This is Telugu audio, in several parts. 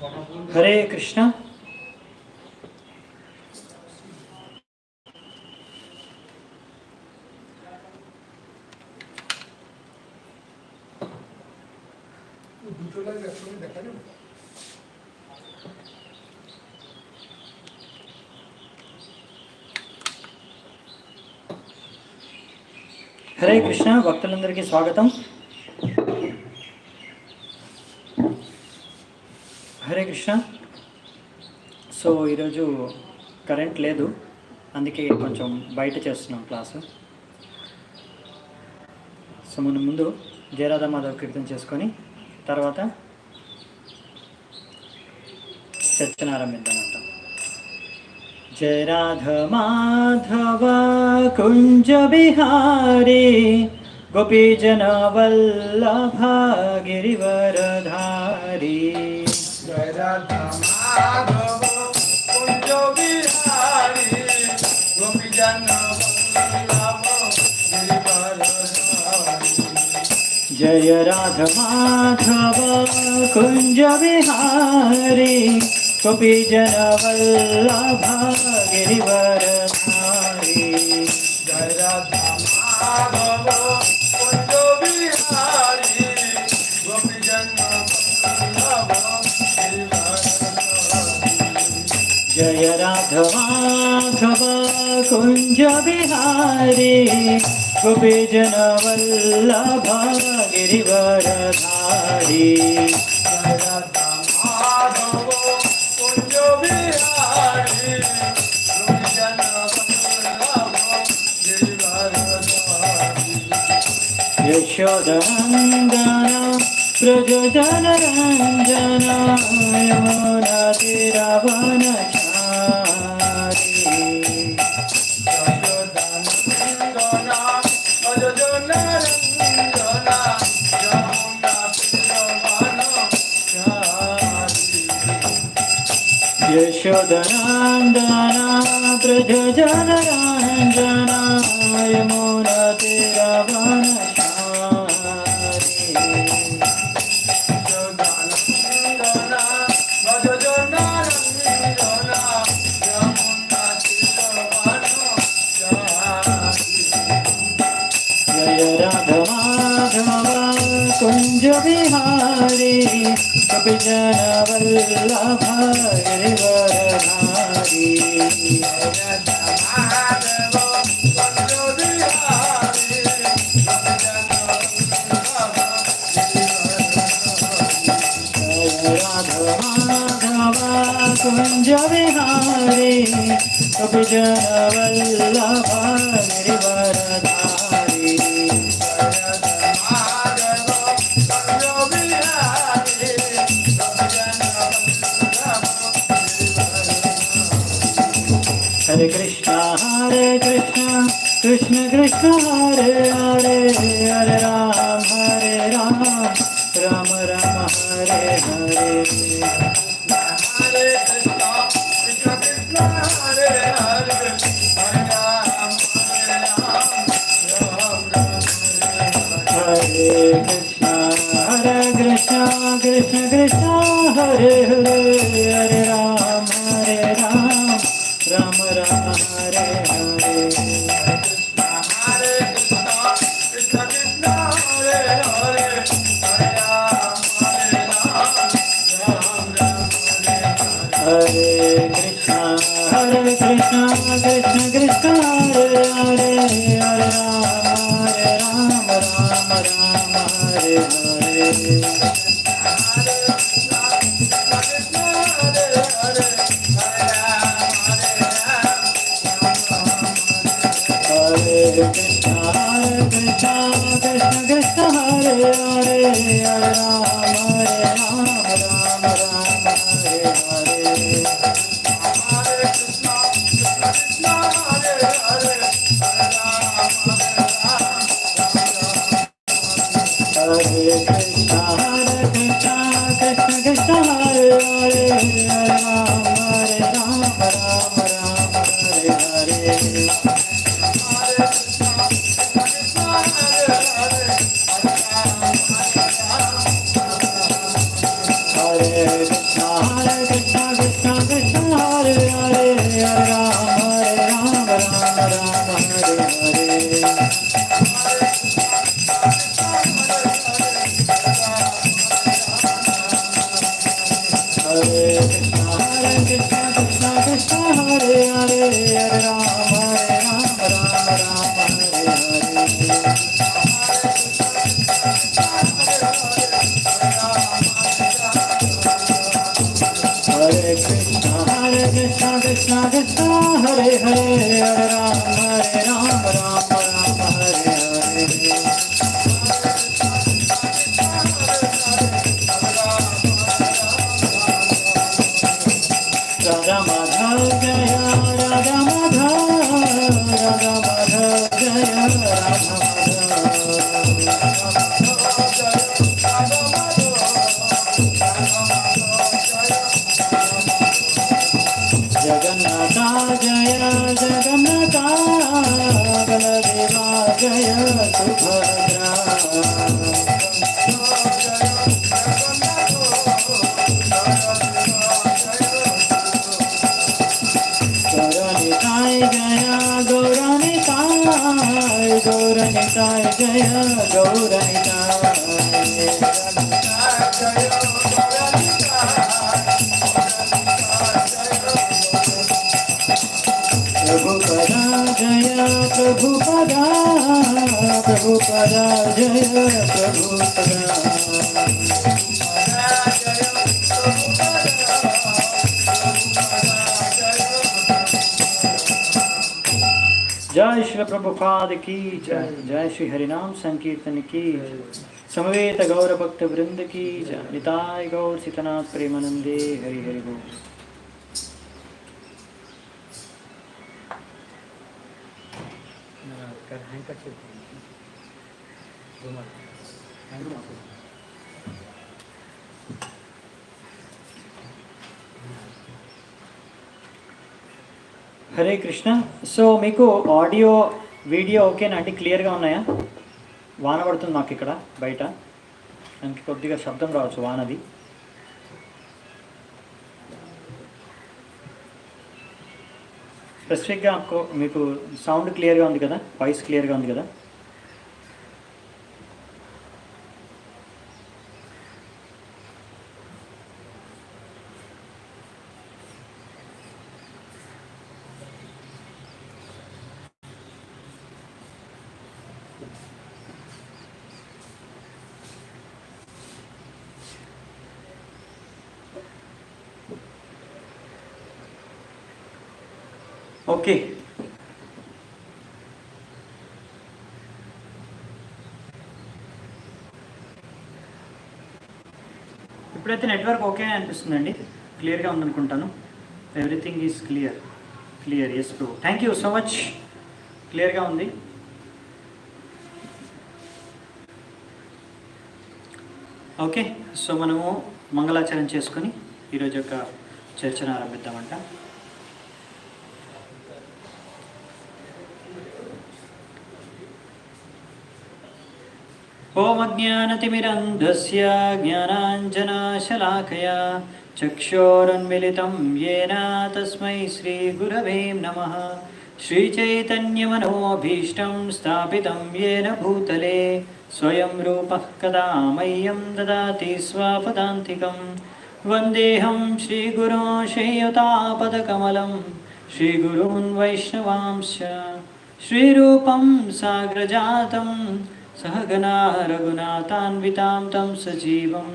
హరే కృష్ణ. హరే కృష్ణ. భక్తులందరికీ స్వాగతం. హరే కృష్ణ. సో ఈరోజు కరెంట్ లేదు, అందుకే కొంచెం బయట చేస్తున్నాం క్లాసు. సో మనం ముందు జయరాధ మాధవ్ కీర్తన చేసుకొని తర్వాత చర్చను ఆరంభిద్దామంట. జయ రాధ మాధవ కుంజ బిహారీ గోపీజన వల్లభ గిరివరధారీ. జయ రాధ మాధవ కుంజ బిహారీ గోపీజన వల్లభ గిరివరధారీ. జయ రాధ మాధవ కుంజ బిహారీ గోపీజన వల్లభ గిరివరధారీ. జయ రాధ మాధవ కుంజ బిహారీ గోపీజన వల్లభ గిరివరధారీ. జయ రాధ మాధవ కుంజ బిహారీ గోపీజన వల్లభ గిరివరధారీ. జయ రాధ మాధవ కుంజ బిహారీ గోపీజన వల్లభ గిరివరధారీ. యశోదనందన ప్రజోజన రంజన యమునా తీరవనచారి. యశోదనందన ప్రజోజన రంజన యమునా తీరవనచారి. జయ రాధ మాధవ కుంజ బిహారీ కపిజన వల్లభ గిరివరధారీ. జయ రాధ మాధవ కుంజ బిహారీ కపిజన వల్లభ గిరివరధారీ. హరే కృష్ణ కృష్ణ కృష్ణ హరే హరే హరే రామ రామ రామ హరే హరే. హరే కృష్ణ కృష్ణ కృష్ణ హరే హరే హరే రామ రామ రామ హరే హరే. హరే కృష్ణ కృష్ణ కృష్ణ హరే హరే హరే రామ రామ హరే హరే. హరే కృష్ణ కృష్ణ కృష్ణ హరే హరే హరే రామ రామ హరే హరే. హరే కృష్ణ కృష్ణ హరే హరే హరే రామ రామ హరే హరే. హరే కృష్ణ कृष्ण कृष्ण हरे हरे हरे राम राम राम हरे हरे राधा माधव जय राधा माधव राधा माधव जय राधा जगन्नाथा जय जगन्नाथा बलदेवा जय सुभद्रा गौरनिताय जय गौरनिताय गौरनिताय जय प्रभुपदा जय प्रभुपदा प्रभुपदा जय प्रभुपदा जय श्री प्रभुपाद की जय जय श्री हरिनाम संकीर्तन की समवेत गौर भक्त वृंद की जय निताय गौर सीतनाथ प्रेमानंदे हरि हरि बोल హరే కృష్ణ. సో మీకు ఆడియో వీడియో ఓకేనా అండి? క్లియర్గా ఉన్నాయా? వాన పడుతుంది నాకు ఇక్కడ బయట, దానికి కొద్దిగా శబ్దం రావచ్చు వానది. స్పెసిఫిక్గా మీకు సౌండ్ క్లియర్గా ఉంది కదా? వాయిస్ క్లియర్గా ఉంది కదా? ఓకే. ఇప్పుడైతే నెట్వర్క్ ఓకే అనిపిస్తుందండి, క్లియర్గా ఉందనుకుంటాను. Everything is clear. Yes bro, thank you so much. క్లియర్గా ఉంది. ఓకే, సో మనము మంగళాచరణ చేసుకొని ఈరోజు యొక్క చర్చను ఆరంభిద్దామంట. ఓం అజ్ఞానతిమిరంధస్య జ్ఞానాంజనాశలాకయా చక్షోరున్మిళితం యేన తస్మై శ్రీగురవే నమః. శ్రీచైతన్యమనోభీష్టం స్థాపితం యేన భూతలే స్వయం రూపః కదా మह्यं దదాతి స్వపదాంతికం. వందేహం శ్రీగురో శ్రీయుతాపదకమలం శ్రీగురూన్ వైష్ణవాంశ్చ శ్రీరూపం సాగ్రజాతం सहगना रघुनाथान्वितां तं सजीवं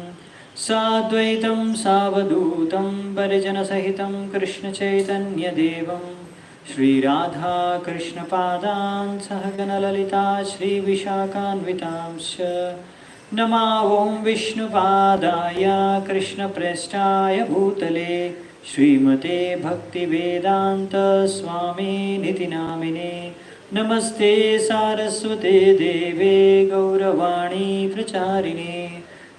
साद्वैतं सावधूतं परिजनसहितं कृष्णचैतन्यदेवं श्रीराधाकृष्णपादान् सहगणललिता श्रीविशाखान्वितांश्च नमा ॐ विष्णुपादाय कृष्णप्रेष्ठाय भूतले श्रीमते भक्तिवेदान्तस्वामिनिति नामिने. नमस्ते सारस्वते देवे गौरवाणी प्रचारिणे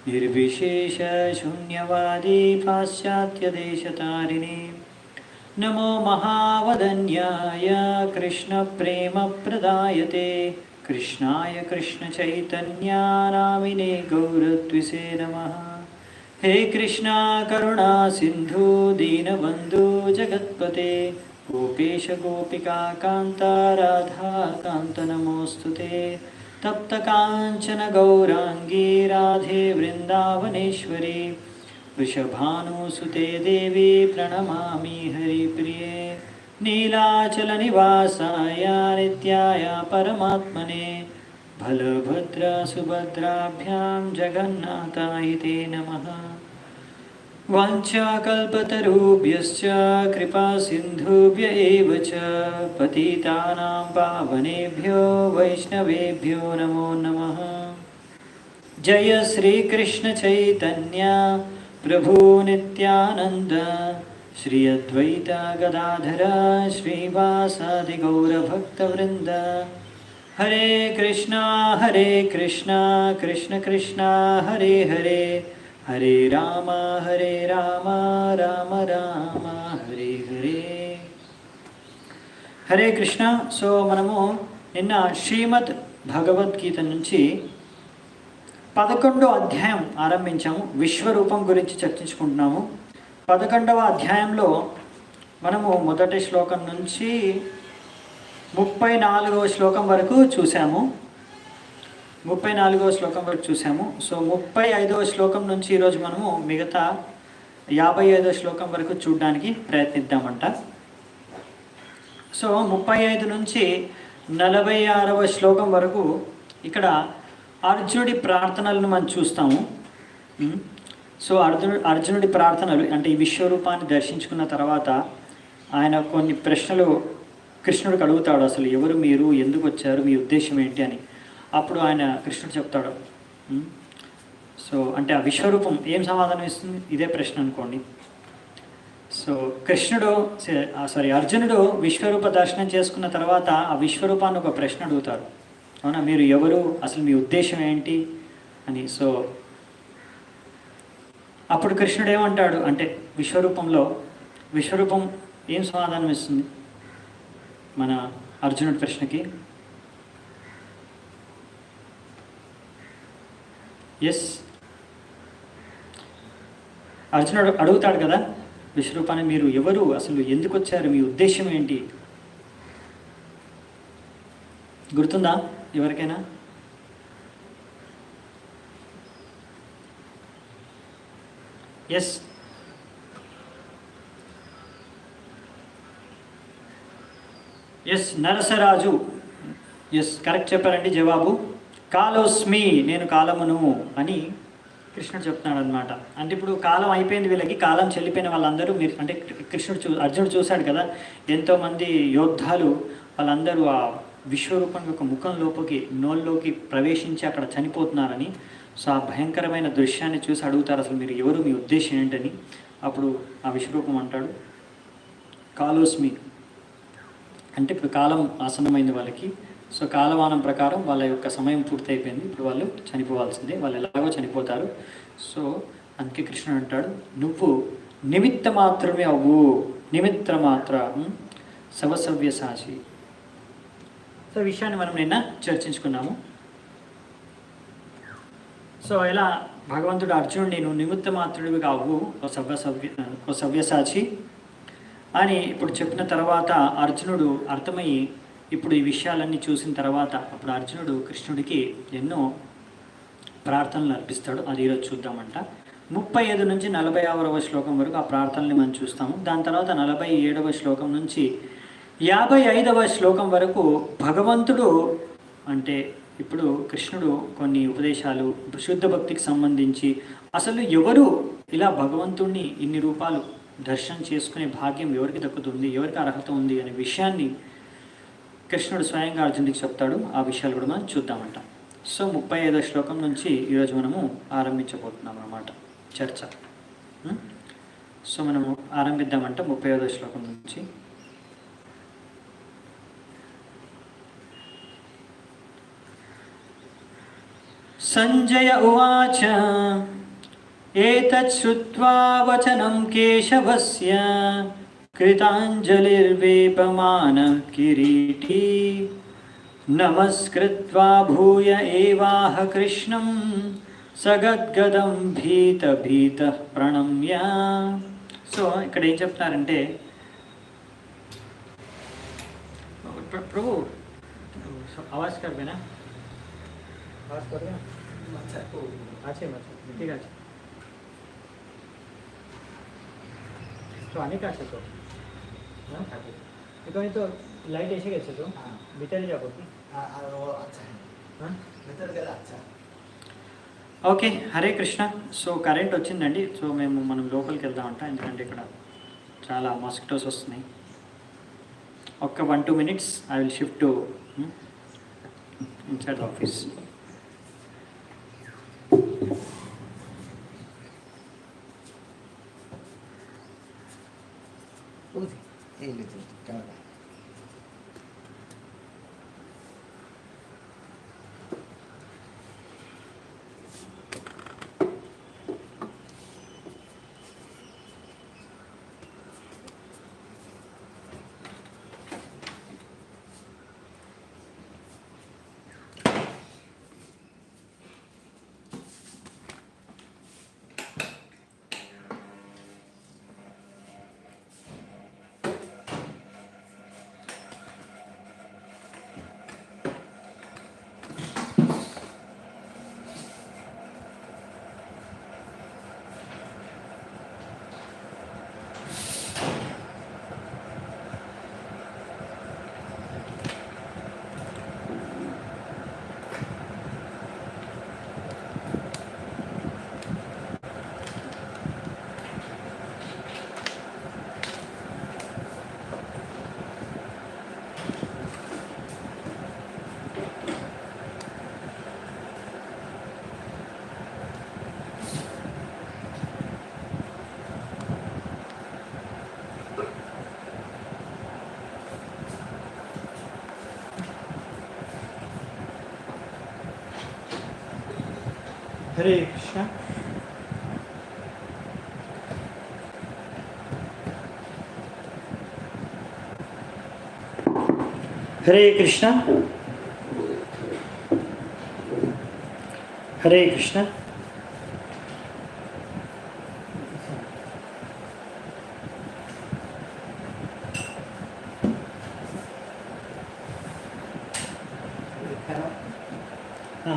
निर्विशेषशून्यवादी पाश्चात्यदेशतारिणे. नमो महावदन्याय कृष्णप्रेमप्रदायते कृष्णाय कृष्णचैतन्यानामिने गौरत्विषे नमः. हे कृष्णा करुणा सिन्धु दीनबन्धु जगत्पते गोपेश गोपिका कान्ता राधा कान्त नमोऽस्तुते. तप्त काञ्चन गौराङ्गी राधे वृन्दावनेश्वरी वृषभानुसुते देवी प्रणमामि हरिप्रिये. नीलाचलनिवासाय नित्याय परमात्मने बलभद्र सुभद्राभ्यां जगन्नाथाय ते नमः. वाञ्छाकल्पतरुभ्यश्च कृपासिन्धुभ्य एव च पतितानां पावनेभ्यो वैष्णवेभ्यो नमो नमः। जय श्रीकृष्ण चैतन्य प्रभु नित्यानंद श्री अद्वैत गदाधर श्रीवासादि गौरभक्तवृंद। हरे कृष्णा कृष्ण कृष्ण हरे हरे, हरे राम राम राम हरे हरे। హరే కృష్ణ. సో మనము నిన్న శ్రీమద్ భగవద్గీత నుంచి 11వ అధ్యాయం ఆరంభించాము. విశ్వరూపం గురించి చర్చించుకుంటున్నాము. 11వ అధ్యాయంలో మనము మొదటి శ్లోకం నుంచి 34వ శ్లోకం వరకు చూసాము. 34వ శ్లోకం వరకు చూసాము. సో 35వ శ్లోకం నుంచి ఈరోజు మనము మిగతా 55వ శ్లోకం వరకు చూడడానికి ప్రయత్నిద్దామంట. సో 35 నుంచి 46వ శ్లోకం వరకు ఇక్కడ అర్జునుడి ప్రార్థనలను మనం చూస్తాము. సో అర్జునుడి ప్రార్థనలు అంటే ఈ విశ్వరూపాన్ని దర్శించుకున్న తర్వాత ఆయన కొన్ని ప్రశ్నలు కృష్ణుడికి అడుగుతాడు. అసలు ఎవరు మీరు, ఎందుకు వచ్చారు, మీ ఉద్దేశం ఏంటి అని. అప్పుడు ఆయన కృష్ణుడు చెప్తాడు. సో అంటే ఆ విశ్వరూపం ఏం సమాధానం ఇస్తుంది, ఇదే ప్రశ్న అనుకోండి. సో అర్జునుడు విశ్వరూప దర్శనం చేసుకున్న తర్వాత ఆ విశ్వరూపాన్ని ఒక ప్రశ్న అడుగుతారు. అవునా, మీరు ఎవరు, అసలు మీ ఉద్దేశం ఏంటి అని. సో అప్పుడు కృష్ణుడు ఏమంటాడు అంటే విశ్వరూపం ఏం సమాధానం ఇస్తుంది మన అర్జునుడి ప్రశ్నకి? ఎస్, అర్జునుడు అడుగుతాడు కదా విశ్వరూపాన్ని, మీరు ఎవరు, అసలు ఎందుకు వచ్చారు, మీ ఉద్దేశం ఏంటి? గుర్తుందా ఎవరికైనా? ఎస్, నరసరాజు ఎస్ కరెక్ట్ చెప్పారండి జవాబు. కాలోస్మి, నేను కాలమును అని కృష్ణుడు చెప్తున్నాడు అనమాట. అంటే ఇప్పుడు కాలం అయిపోయింది, వీళ్ళకి కాలం చెల్లిపోయిన వాళ్ళందరూ మీరు అంటే అర్జునుడు చూశాడు కదా ఎంతోమంది యోద్ధాలు వాళ్ళందరూ ఆ విశ్వరూపం యొక్క ముఖంలోకి నోల్లోకి ప్రవేశించి అక్కడ చనిపోతున్నారని. సో ఆ భయంకరమైన దృశ్యాన్ని చూసి అడుగుతారు, అసలు మీరు ఎవరు, మీ ఉద్దేశం ఏంటని. అప్పుడు ఆ విశ్వరూపం అంటాడు కాలోస్మి, అంటే ఇప్పుడు కాలం ఆసన్నమైంది వాళ్ళకి. సో కాలమానం ప్రకారం వాళ్ళ యొక్క సమయం పూర్తయిపోయింది, ఇప్పుడు వాళ్ళు చనిపోవాల్సిందే, వాళ్ళు ఎలాగో చనిపోతారు. సో అందుకే కృష్ణుడు అంటాడు, నువ్వు నిమిత్త మాత్రమే అవ్వు, నిమిత్త మాత్ర సవసవ్య సాచి. సో విషయాన్ని మనం నిన్న చర్చించుకున్నాము. సో ఇలా భగవంతుడు అర్జునుడిని నువ్వు నిమిత్త మాత్రుడివి కావు, ఓ సవ్యసాచి అని ఇప్పుడు చెప్పిన తర్వాత అర్జునుడు అర్థమయ్యి ఇప్పుడు ఈ విషయాలన్నీ చూసిన తర్వాత అప్పుడు అర్జునుడు కృష్ణుడికి ఎన్నో ప్రార్థనలు అర్పిస్తాడు. అది ఈరోజు చూద్దామంట. 35 నుంచి 46వ శ్లోకం వరకు ఆ ప్రార్థనల్ని మనం చూస్తాము. దాని తర్వాత 47వ శ్లోకం నుంచి 55వ శ్లోకం వరకు భగవంతుడు అంటే ఇప్పుడు కృష్ణుడు కొన్ని ఉపదేశాలు శుద్ధ భక్తికి సంబంధించి అసలు ఎవరు ఇలా భగవంతుడిని ఇన్ని రూపాలు దర్శనం చేసుకునే భాగ్యం ఎవరికి దక్కుతుంది, ఎవరికి అర్హత ఉంది అనే విషయాన్ని కృష్ణుడు స్వయంగా అర్జునుడికి చెప్తాడు. ఆ విషయాలు కూడా మనం చూద్దామంట. సో 35వ శ్లోకం నుంచి ఈరోజు మనము ఆరంభించబోతున్నాం అన్నమాట చర్చ. సో మనము ఆరంభిద్దామంట 35వ శ్లోకం నుంచి. సంజయ ఉవాచ ఏతత్ శ్రుత్వా వచనం కేశవస్య కృతాంజలిర్వేపమానః కిరీటీ నమస్కృత్వా భూయ ఏవాహ కృష్ణం సగద్గదం భీత ప్రణమ్య. సో ఇక్కడ ఏం చెప్తున్నారంటే ప్రభు ఆవాజ్ కర్ దేనా, आवाज कर रहे हैं अच्छे ठीक है तो आने का तो नहीं तो लाइट ऐसे कैसे तो भीतर ही जाओ अच्छा है भीतर गया अच्छा okay, Hare Krishna. So current వచ్చిందండి. సో మనం లోపలికి వెళ్దామంట, ఎందుకంటే ఇక్కడ చాలా మాస్కిటోస్ వస్తున్నాయి. ఒక్క 1-2 minutes I will shift to inside the office. Hare Krishna. Hare Krishna. Hare Krishna.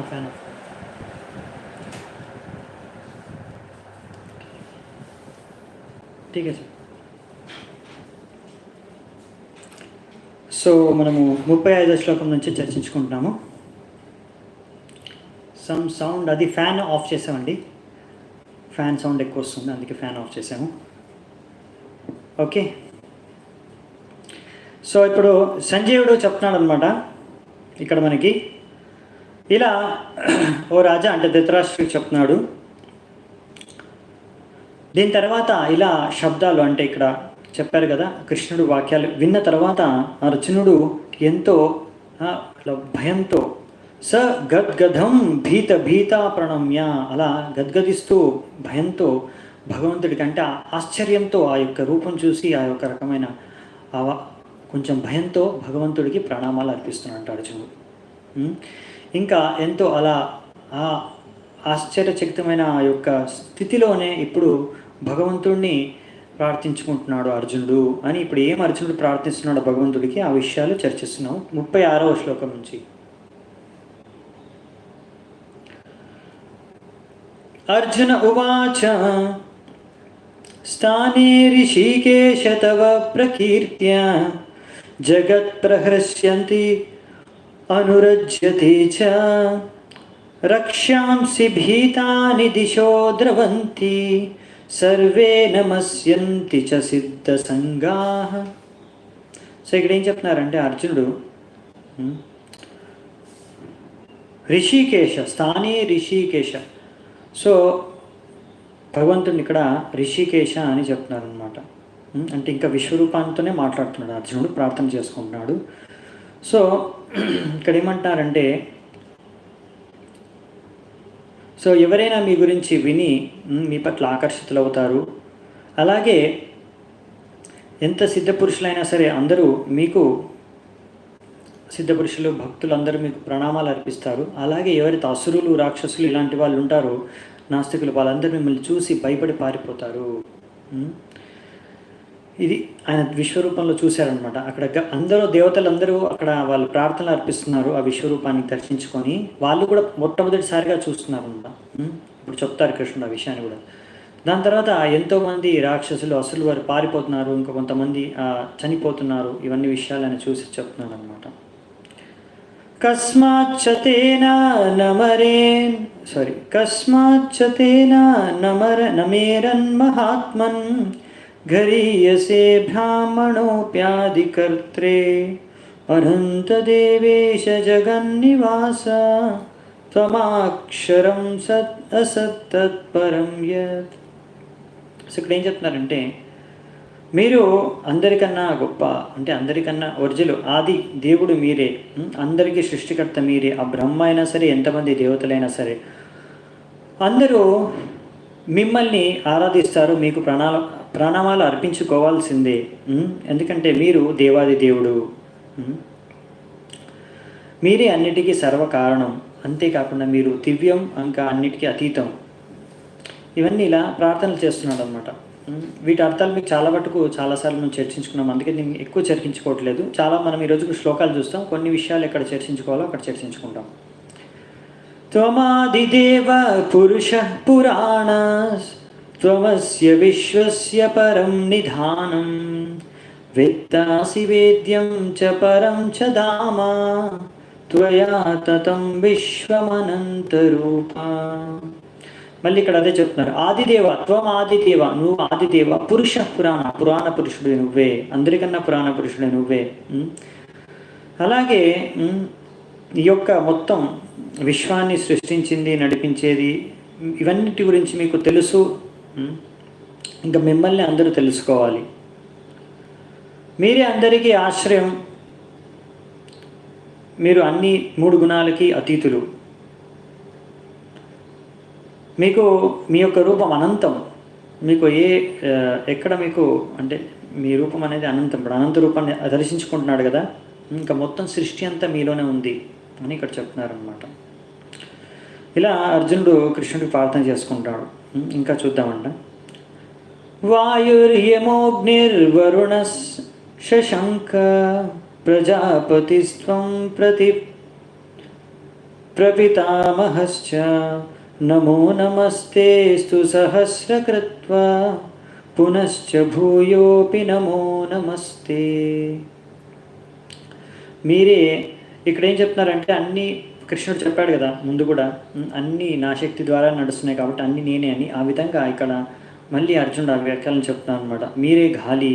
Fan off. ఠీక్ సార్. సో మనము 35వ శ్లోకం నుంచి చర్చించుకుంటున్నాము. సమ్ సౌండ్, అది ఫ్యాన్ ఆఫ్ చేసామండి. ఫ్యాన్ సౌండ్ ఎక్కువ వస్తుంది, అందుకే ఫ్యాన్ ఆఫ్ చేసాము. ఓకే. సో ఇప్పుడు సంజీవుడు చెప్తున్నాడు అనమాట ఇక్కడ మనకి, ఇలా ఓ రాజా అంటే ధృతరాష్ట్రుడికి చెప్తున్నాడు. దీని తర్వాత ఇలా శబ్దాలు అంటే ఇక్కడ చెప్పారు కదా, కృష్ణుడు వాక్యాలు విన్న తర్వాత అర్జునుడు ఎంతో భయంతో స గద్గదం భీత ప్రణమ్య, అలా గద్గదిస్తూ భయంతో భగవంతుడికి అంటే ఆశ్చర్యంతో ఆ యొక్క రూపం చూసి ఆ యొక్క రకమైన కొంచెం భయంతో భగవంతుడికి ప్రణామాలు అర్పిస్తున్నాడు అర్జునుడు. ఇంకా ఎంతో అలా ఆ ఆశ్చర్యచకితమైన ఆ యొక్క స్థితిలోనే ఇప్పుడు భగవంతుడిని ప్రార్థించుకుంటున్నాడు అర్జునుడు అని. ఇప్పుడు ఏం అర్జునుడు ప్రార్థిస్తున్నాడు భగవంతుడికి, ఆ విషయాలు చర్చిస్తున్నాం 36వ శ్లోకం నుంచి. అర్జున ఉవాచ స్థానే ఋషికేశ తవ ప్రకీర్త్య జగత్ ప్రహృష్యంతి అనురజ్యతే చ రక్ష్యాంసి భీతాని దిశో ద్రవంతి సర్వే నమస్యంతి చ సిద్ధ సంగాః. సో ఇక్కడ ఏం చెప్తున్నారంటే అర్జునుడు ఋషికేశ, స్థానే ఋషికేశ. సో భగవంతుడిని ఇక్కడ ఋషికేశ అని చెప్తున్నారు అనమాట. అంటే ఇంకా విశ్వరూపాంతోనే మాట్లాడుతున్నాడు అర్జునుడు, ప్రార్థన చేసుకుంటున్నాడు. సో ఇక్కడ ఏమంటారంటే, సో ఎవరైనా మీ గురించి విని మీ పట్ల ఆకర్షితులు అవుతారు. అలాగే ఎంత సిద్ధపురుషులైనా సరే అందరూ మీకు, సిద్ధపురుషులు భక్తులు అందరూ మీకు ప్రణామాలు అర్పిస్తారు. అలాగే ఎవరైతే అసురులు రాక్షసులు ఇలాంటి వాళ్ళు ఉంటారో నాస్తికులు, వాళ్ళందరూ మిమ్మల్ని చూసి భయపడి పారిపోతారు. ఇది ఆయన విశ్వరూపంలో చూశారనమాట. అక్కడ అందరూ దేవతలందరూ అక్కడ వాళ్ళు ప్రార్థనలు అర్పిస్తున్నారు ఆ విశ్వరూపాన్ని దర్శించుకొని. వాళ్ళు కూడా మొట్టమొదటిసారిగా చూస్తున్నారు అనమాట. ఇప్పుడు చెప్తారు కృష్ణుడు ఆ విషయాన్ని కూడా. దాని తర్వాత ఎంతోమంది రాక్షసులు అసలు వారు పారిపోతున్నారు, ఇంకా కొంతమంది చనిపోతున్నారు. ఇవన్నీ విషయాలను చూసి చెప్తున్నాను అనమాట. కస్మాచ్చతేన నమరేన్ కస్మాచ్చతేన నమేరన్ మహాత్మన్ గరీయసే బ్రాహ్మణోప్యాదికర్త్రే అనంతదేవేశ జగన్నివాస త్వమాక్షరం సత్ అసత్ తత్పరం యత్. సో ఇక్కడ ఏం చెప్తున్నారంటే, మీరు అందరికన్నా గొప్ప, అంటే అందరికన్నా ఒరిజినల్ ఆది దేవుడు మీరే, అందరికీ సృష్టికర్త మీరే. ఆ బ్రహ్మ అయినా సరే, ఎంతమంది దేవతలైనా సరే అందరూ మిమ్మల్ని ఆరాధిస్తారు, మీకు ప్రణామాలు అర్పించుకోవాల్సిందే. ఎందుకంటే మీరు దేవాది దేవుడు, మీరే అన్నిటికీ సర్వకారణం. అంతేకాకుండా మీరు దివ్యం, ఇంకా అన్నిటికీ అతీతం. ఇవన్నీ ఇలా ప్రార్థనలు చేస్తున్నాడు అనమాట. వీటి అర్థాలు మీకు చాలా మటుకు చాలాసార్లు మనం చర్చించుకున్నాం, అందుకే నేను ఎక్కువ చర్చించుకోవట్లేదు. మనం ఈరోజు శ్లోకాలు చూస్తాం, కొన్ని విషయాలు ఎక్కడ చర్చించుకోవాలో అక్కడ చర్చించుకుంటాం. త్వమాదిదేవ పురుష పురాణస్ త్వమస్య విశ్వస్య పరం నిధానం వేత్తాసి వేద్యం చ పరం చ ధామ త్వయా తతం విశ్వమనంతరూప. మళ్ళీ ఇక్కడ అదే చెప్తున్నారు, ఆదిదేవ త్వం ఆదిదేవ, నువ్వు ఆదిదేవ, పురుష పురాణ పురుషుడు నువ్వే, అందరికన్నా పురాణ పురుషుడే నువ్వే. అలాగే ఈ యొక్క మొత్తం విశ్వాన్ని సృష్టించింది, నడిపించేది, ఇవన్నిటి గురించి మీకు తెలుసు. ఇంకా మిమ్మల్ని అందరూ తెలుసుకోవాలి. మీరే అందరికీ ఆశ్రయం, మీరు అన్ని 3 గుణాలకి అతీతులు. మీకు మీ యొక్క రూపం అనంతం. మీకు ఎక్కడ మీకు అంటే మీ రూపం అనేది అనంతం. ఇప్పుడు అనంత రూపాన్ని దర్శించుకుంటున్నాడు కదా, ఇంకా మొత్తం సృష్టి అంతా మీలోనే ఉంది అని ఇక్కడ చెప్తున్నారు అనమాట. ఇలా అర్జునుడు కృష్ణుడికి ప్రార్థన చేసుకుంటాడు. ఇంకా చూద్దామంట. వాయుర్యమోగ్నిర్వరుణ శశంక ప్రజాపతిస్త్వం ప్రపితామహశ్చ నమో నమస్తేస్తు సహస్రకృత్వా పునశ్చ భూయోపి నమో నమస్తే. మీరే ఇక్కడ ఏం చెప్తున్నారంటే, అన్నీ కృష్ణుడు చెప్పాడు కదా ముందు కూడా, అన్నీ నా శక్తి ద్వారా నడుస్తున్నాయి కాబట్టి అన్నీ నేనే అని. ఆ విధంగా ఇక్కడ మళ్ళీ అర్జునుడు ఆ వ్యాఖ్యలను చెప్తున్నాను అనమాట. మీరే గాలి,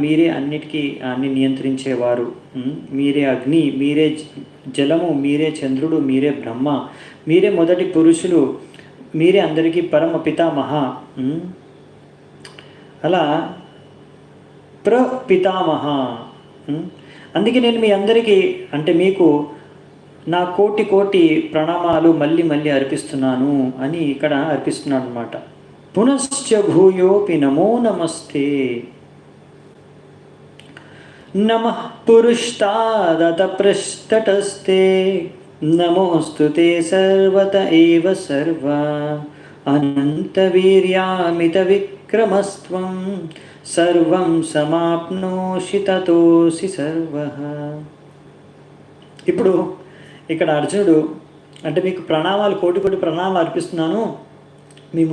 మీరే అన్నిటికీ అన్ని నియంత్రించేవారు, మీరే అగ్ని, మీరే జలము, మీరే చంద్రుడు, మీరే బ్రహ్మ, మీరే మొదటి పురుషులు, మీరే అందరికీ పరమ పితామహ. అలా ప్రపితామహ. అందుకే నేను మీ అందరికీ, అంటే మీకు నా కోటి కోటి ప్రణామాలు మళ్ళీ మళ్ళీ అర్పిస్తున్నాను అని ఇక్కడ అర్పిస్తున్నాను అనమాట. పునశ్చ భూయోపి నమో నమస్తే. నమః పురుష్టాదత పృష్ఠతస్తే నమోస్తుతే సర్వత ఏవ సర్వ అనంతవీర్యామిత విక్రమస్త్వం సర్వం సమాప్నోషి తతోసి సర్వః. ఇప్పుడు ఇక్కడ అర్జునుడు అంటే మీకు ప్రణామాలు, కోటి కోటి ప్రణామాలు అర్పిస్తున్నాను, మీకు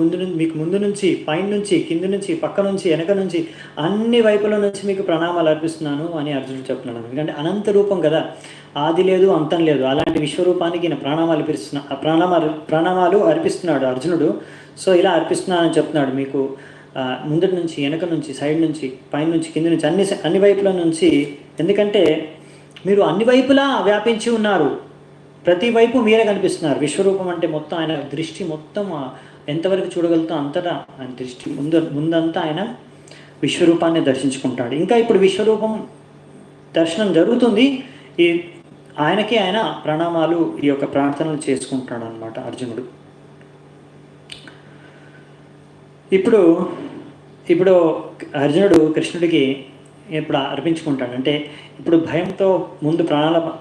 ముందు నుంచి, పైన నుంచి, కింద నుంచి, పక్క నుంచి, వెనక నుంచి, అన్ని వైపుల నుంచి మీకు ప్రణామాలు అర్పిస్తున్నాను అని అర్జునుడు చెప్తున్నాడు. ఎందుకంటే అనంత రూపం కదా, ఆది లేదు అంతం లేదు. అలాంటి విశ్వరూపానికి ఈయన ప్రణామాలు అర్పిస్తున్నాడు అర్జునుడు. సో ఇలా అర్పిస్తున్నానని చెప్తున్నాడు. మీకు ముందటి నుంచి, వెనక నుంచి, సైడ్ నుంచి, పైన నుంచి, కింద నుంచి, అన్ని వైపుల నుంచి. ఎందుకంటే మీరు అన్ని వైపులా వ్యాపించి ఉన్నారు, ప్రతి వైపు మీరే కనిపిస్తున్నారు. విశ్వరూపం అంటే మొత్తం ఆయన దృష్టి మొత్తం ఎంతవరకు చూడగలుగుతాం అంతటా ఆయన దృష్టి ముందంతా ఆయన విశ్వరూపాన్ని దర్శించుకుంటాడు. ఇంకా ఇప్పుడు విశ్వరూపం దర్శనం జరుగుతుంది. ఆయనకి ఆయన ప్రణామాలు, ఈ యొక్క ప్రార్థనలు చేసుకుంటాడు అనమాట అర్జునుడు. ఇప్పుడు అర్జునుడు కృష్ణుడికి ఇప్పుడు అర్పించుకుంటాడు. అంటే ఇప్పుడు భయంతో ముందు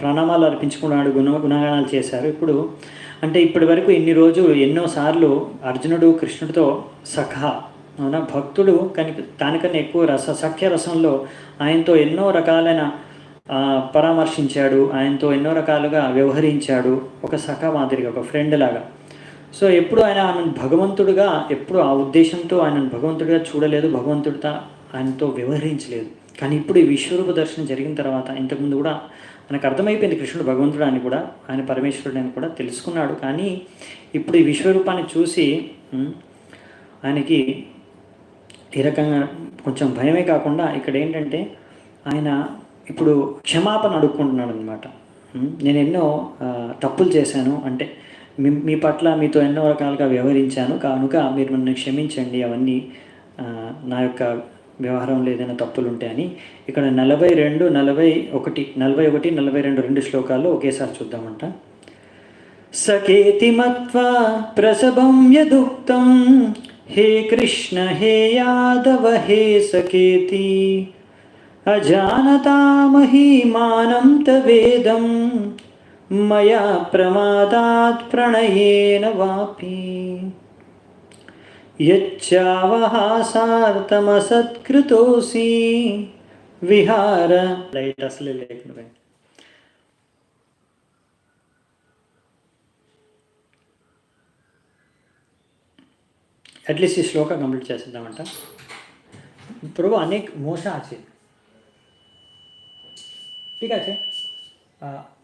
ప్రణామాలు అర్పించుకున్నాడు, గుణగానాలు చేశారు. ఇప్పుడు అంటే ఇప్పటి వరకు ఇన్ని రోజులు ఎన్నోసార్లు అర్జునుడు కృష్ణుడితో అవునా భక్తుడు దానికన్నా ఎక్కువ సఖ్య రసంలో ఆయనతో ఎన్నో రకాలైన పరామర్శించాడు, ఆయనతో ఎన్నో రకాలుగా వ్యవహరించాడు, ఒక సఖ మాదిరిగా, ఒక ఫ్రెండ్ లాగా. సో ఎప్పుడు ఆయనను భగవంతుడిగా, ఎప్పుడు ఆ ఉద్దేశంతో ఆయనను భగవంతుడిగా చూడలేదు, భగవంతుడితో ఆయనతో వ్యవహరించలేదు. కానీ ఇప్పుడు ఈ విశ్వరూప దర్శనం జరిగిన తర్వాత, ఇంతకుముందు కూడా ఆయనకు అర్థమైపోయింది కృష్ణుడు భగవంతుడు అని కూడా, ఆయన పరమేశ్వరుడు అని కూడా తెలుసుకున్నాడు. కానీ ఇప్పుడు ఈ విశ్వరూపాన్ని చూసి ఆయనకి ఈ రకంగా కొంచెం భయమే కాకుండా ఇక్కడ ఏంటంటే ఆయన ఇప్పుడు క్షమాపణ అడుక్కుంటున్నాడు అనమాట. నేను ఎన్నో తప్పులు చేశాను, అంటే మీ పట్ల మీతో ఎన్నో రకాలుగా వ్యవహరించాను కనుక మీరు నన్ను క్షమించండి, అవన్నీ నా యొక్క వ్యవహారంలో ఏదైనా తప్పులు ఉంటాయని. ఇక్కడ 42, 41, 42 రెండు శ్లోకాల్లో ఒకేసారి చూద్దామంట. సకేతి మత్వా ప్రసభం యదుక్తం హే కృష్ణ హే యాదవ హే సకేతి అజానతా మహీమానం తవేదం మయా ప్రమాదాత్ ప్రణయేన వాపి యచ్చావహాసార్తమసత్కృతోసి విహార. లైట్ అసలే లేకుండా एटलीस्ट ये श्लोक कंप्लीट చేద్దామంట. प्रभु अनेक मोशा আছে, ঠিক আছে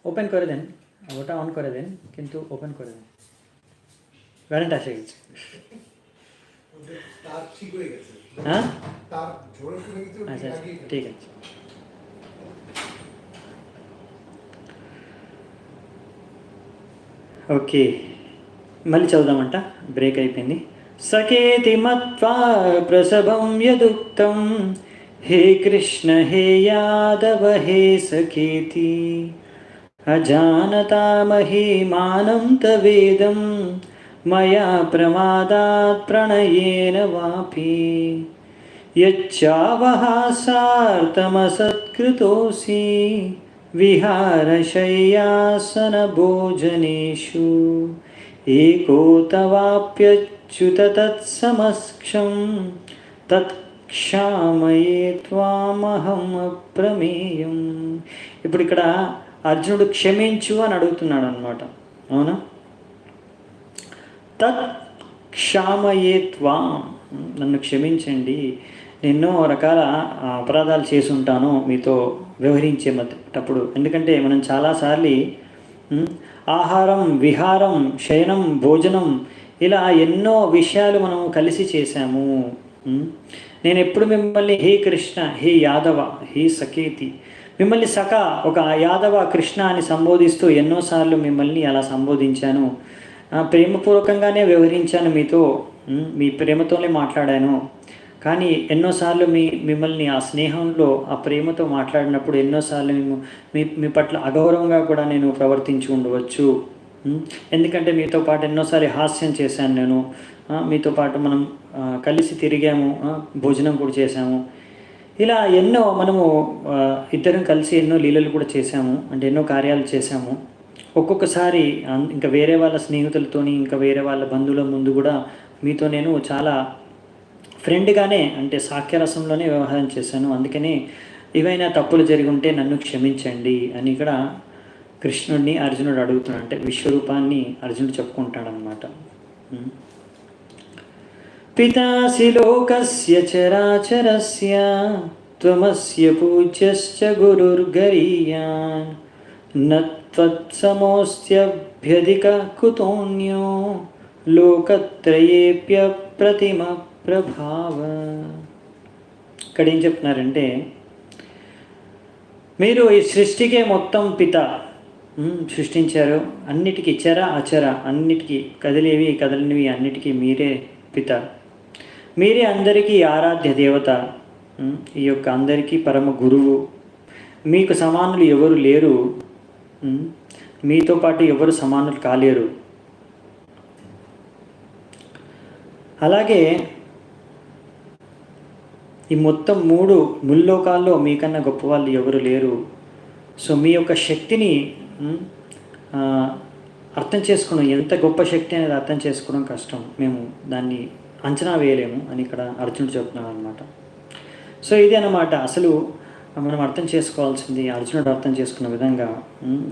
ওপেন করে দেন, ওটা অন করে দেন কিন্তু ওপেন করে দেন, কারেন্ট আসে গেছে। তার ঠিক হয়ে গেছে, হ্যাঁ তার জোরে করে গেছে, আচ্ছা ঠিক আছে। ఓకే మళ్ళీ చదువుదామంట, బ్రేక్ అయిపోయింది. సకేతి మత్వా ప్రసభం యదుక్తం హే కృష్ణ హే యాదవ హే సకేతి అజానతా మహీమానం తవేదం మయా ప్రమాదాత్ ప్రణయేన వాపి యచ్చావహాసార్తమసత్కృతోసి విహారశయ్యాసన భోజనేషు ఏకో తవాప్యచ్యుత తత్సమక్షం తత్క్షామయే త్వామహం అప్రమేయం. ఇప్పుడు ఇక్కడ అర్జునుడు క్షమించు అని అడుగుతున్నాడు అనమాట, అవునా? తత్క్షామయే త్వాం, నన్ను క్షమించండి, ఎన్నో రకాల అపరాధాలు చేసి ఉంటాను మీతో వ్యవహరించేటప్పుడు. ఎందుకంటే మనం చాలాసార్లు ఆహారం, విహారం, శయనం, భోజనం ఇలా ఎన్నో విషయాలు మనం కలిసి చేశాము. నేను ఎప్పుడు మిమ్మల్ని హే కృష్ణ హే యాదవ హే సకేతి, మిమ్మల్ని సఖ ఒక యాదవ కృష్ణ అని సంబోధిస్తూ ఎన్నోసార్లు మిమ్మల్ని అలా సంబోధించాను, ప్రేమపూర్వకంగానే వ్యవహరించాను మీతో, మీ ప్రేమతోనే మాట్లాడాను. కానీ ఎన్నోసార్లు మిమ్మల్ని ఆ స్నేహంలో ఆ ప్రేమతో మాట్లాడినప్పుడు ఎన్నోసార్లు మీ పట్ల అగౌరవంగా కూడా నేను ప్రవర్తించి ఉండవచ్చు. ఎందుకంటే మీతో పాటు ఎన్నోసార్లు హాస్యం చేశాను, నేను మీతో పాటు మనం కలిసి తిరిగాము, భోజనం కూడా చేశాము, ఇలా ఎన్నో మనము ఇద్దరం కలిసి ఎన్నో లీలలు కూడా చేశాము, అంటే ఎన్నో కార్యాలు చేశాము. ఒక్కొక్కసారి ఇంకా వేరే వాళ్ళ స్నేహితులతోని, ఇంకా వేరే వాళ్ళ బంధువుల ముందు కూడా మీతో నేను చాలా ఫ్రెండ్గానే, అంటే సాఖ్యరసంలోనే వ్యవహారం చేశాను. అందుకని ఏవైనా తప్పులు జరిగి ఉంటే నన్ను క్షమించండి అని ఇక్కడ కృష్ణుడిని అర్జునుడు అడుగుతున్నాడు. అంటే విశ్వరూపాన్ని అర్జునుడు చెప్పుకుంటాడనమాట. పితాసి లోకస్య చరాచరస్య త్వమస్య పూజ్యశ్చ గురుర్గరీయాన్ నత్వత్సమోస్త్యభ్యధిక కుతోన్యో లోకత్రయేప్య ప్రతిమ ప్రభావ. ఇక్కడ ఏం చెప్తున్నారంటే, మీరు ఈ సృష్టికే మొత్తం పిత, సృష్టించారు, అన్నిటికీ చర అచర అన్నిటికీ, కదిలేవి కదలనివి అన్నిటికీ మీరే పిత, మీరే అందరికీ ఆరాధ్య దేవత, ఈ యొక్క అందరికీ పరమ గురువు, మీకు సమానులు ఎవరు లేరు, మీతో పాటు ఎవరు సమానులు కాలేరు. అలాగే ఈ మొత్తం 3 ముల్లోకాల్లో మీకన్నా గొప్ప వాళ్ళు ఎవరు లేరు. సో మీ యొక్క శక్తిని అర్థం చేసుకోవడం, ఎంత గొప్ప శక్తి అనేది అర్థం చేసుకోవడం కష్టం, మేము దాన్ని అంచనా వేయలేము అని ఇక్కడ అర్జునుడు చెప్తున్నాడు అనమాట. సో ఇది అన్నమాట అసలు మనం అర్థం చేసుకోవాల్సింది. అర్జునుడు అర్థం చేసుకున్న విధంగా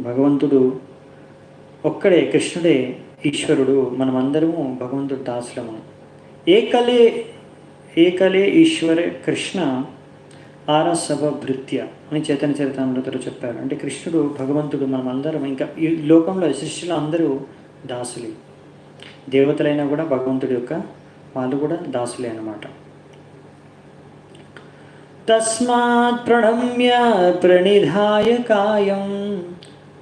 భగవంతుడు ఒక్కడే, కృష్ణుడే ఈశ్వరుడు, మనమందరము భగవంతుడు దాసులము. ఏకలే ఈశ్వర కృష్ణ ఆరసవ భృత్య అని చైతన్య చరితామృతలో చెప్పారు. అంటే కృష్ణుడు భగవంతుడు, మనం అందరం ఇంకా ఈ లోకంలో సృష్టిలో అందరూ దాసులే. దేవతలైనా కూడా భగవంతుడి యొక్క వాళ్ళు కూడా దాసులే అన్నమాట. తస్మాత్ ప్రణమ్య ప్రణిధాయ కాయం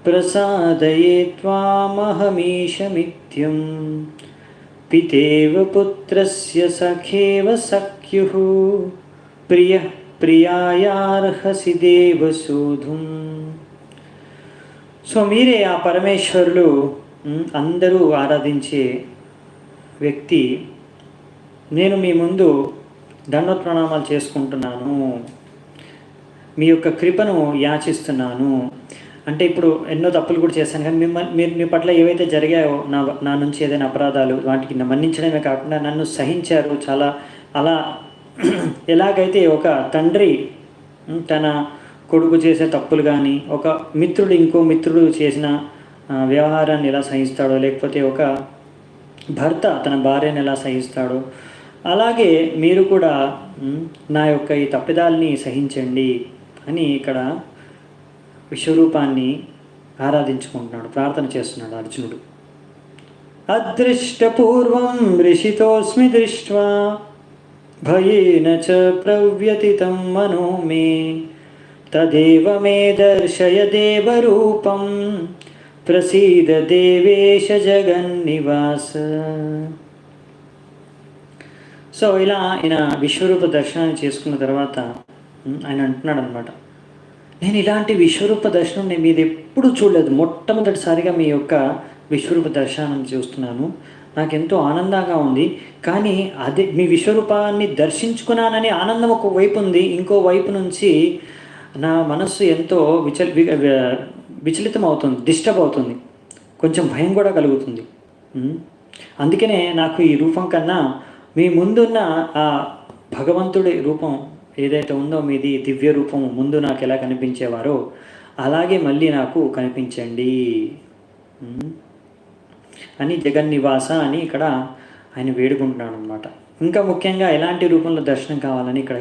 ప్రసాదయే త్వామహమీశమిత్యం పితేవ పుత్రస్య సఖేవ సఖ్యుః ప్రియ ప్రియాయార్హసి దేవసూధుం. సో మీరే ఆ పరమేశ్వరులు, అందరూ ఆరాధించే వ్యక్తి. నేను మీ ముందు దండోత్ ప్రణామాలు చేసుకుంటున్నాను, మీ యొక్క కృపను యాచిస్తున్నాను. అంటే ఇప్పుడు ఎన్నో తప్పులు కూడా చేశాను, కానీ మీ పట్ల ఏవైతే జరిగాయో, నా నుంచి ఏదైనా అపరాధాలు, వాటికి మన్నించడమే కాకుండా నన్ను సహించారు చాలా. అలా ఎలాగైతే ఒక తండ్రి తన కొడుకు చేసే తప్పులు కానీ, ఒక మిత్రుడు ఇంకో మిత్రుడు చేసిన వ్యవహారాన్ని ఎలా సహిస్తాడో, లేకపోతే ఒక భర్త తన భార్యను ఎలా సహిస్తాడో, అలాగే మీరు కూడా నా యొక్క ఈ తప్పిదాలని సహించండి అని ఇక్కడ విశ్వరూపాన్ని ఆరాధించుకుంటున్నాడు, ప్రార్థన చేస్తున్నాడు అర్జునుడు. అదృష్టపూర్వం ఋషితోస్మి దృష్ట్వా భయేన చ ప్రవ్యతితం మనో మే తదేవ మే దర్శయ దేవరూపం ప్రసీద దేవేశ జగన్నివాస. సో ఇలా ఆయన విశ్వరూప దర్శనాన్ని చేసుకున్న తర్వాత ఆయన అంటున్నాడు అనమాట, నేను ఇలాంటి విశ్వరూప దర్శనం నేను మీది ఎప్పుడూ చూడలేదు, మొట్టమొదటిసారిగా మీ యొక్క విశ్వరూప దర్శనం చూస్తున్నాను, నాకెంతో ఆనందంగా ఉంది. కానీ అదే మీ విశ్వరూపాన్ని దర్శించుకున్నానని ఆనందం ఒక వైపు ఉంది, ఇంకో వైపు నుంచి నా మనస్సు ఎంతో విచలితం అవుతుంది, డిస్టర్బ్ అవుతుంది, కొంచెం భయం కూడా కలుగుతుంది. అందుకనే నాకు ఈ రూపం కన్నా మీ ముందున్న ఆ భగవంతుడి రూపం ఏదైతే ఉందో, మీది దివ్య రూపం ముందు నాకు ఎలా కనిపించేవారో అలాగే మళ్ళీ నాకు కనిపించండి అని జగన్నివాస అని ఇక్కడ ఆయన వేడుకుంటున్నాడు అనమాట. ఇంకా ముఖ్యంగా ఎలాంటి రూపంలో దర్శనం కావాలని ఇక్కడ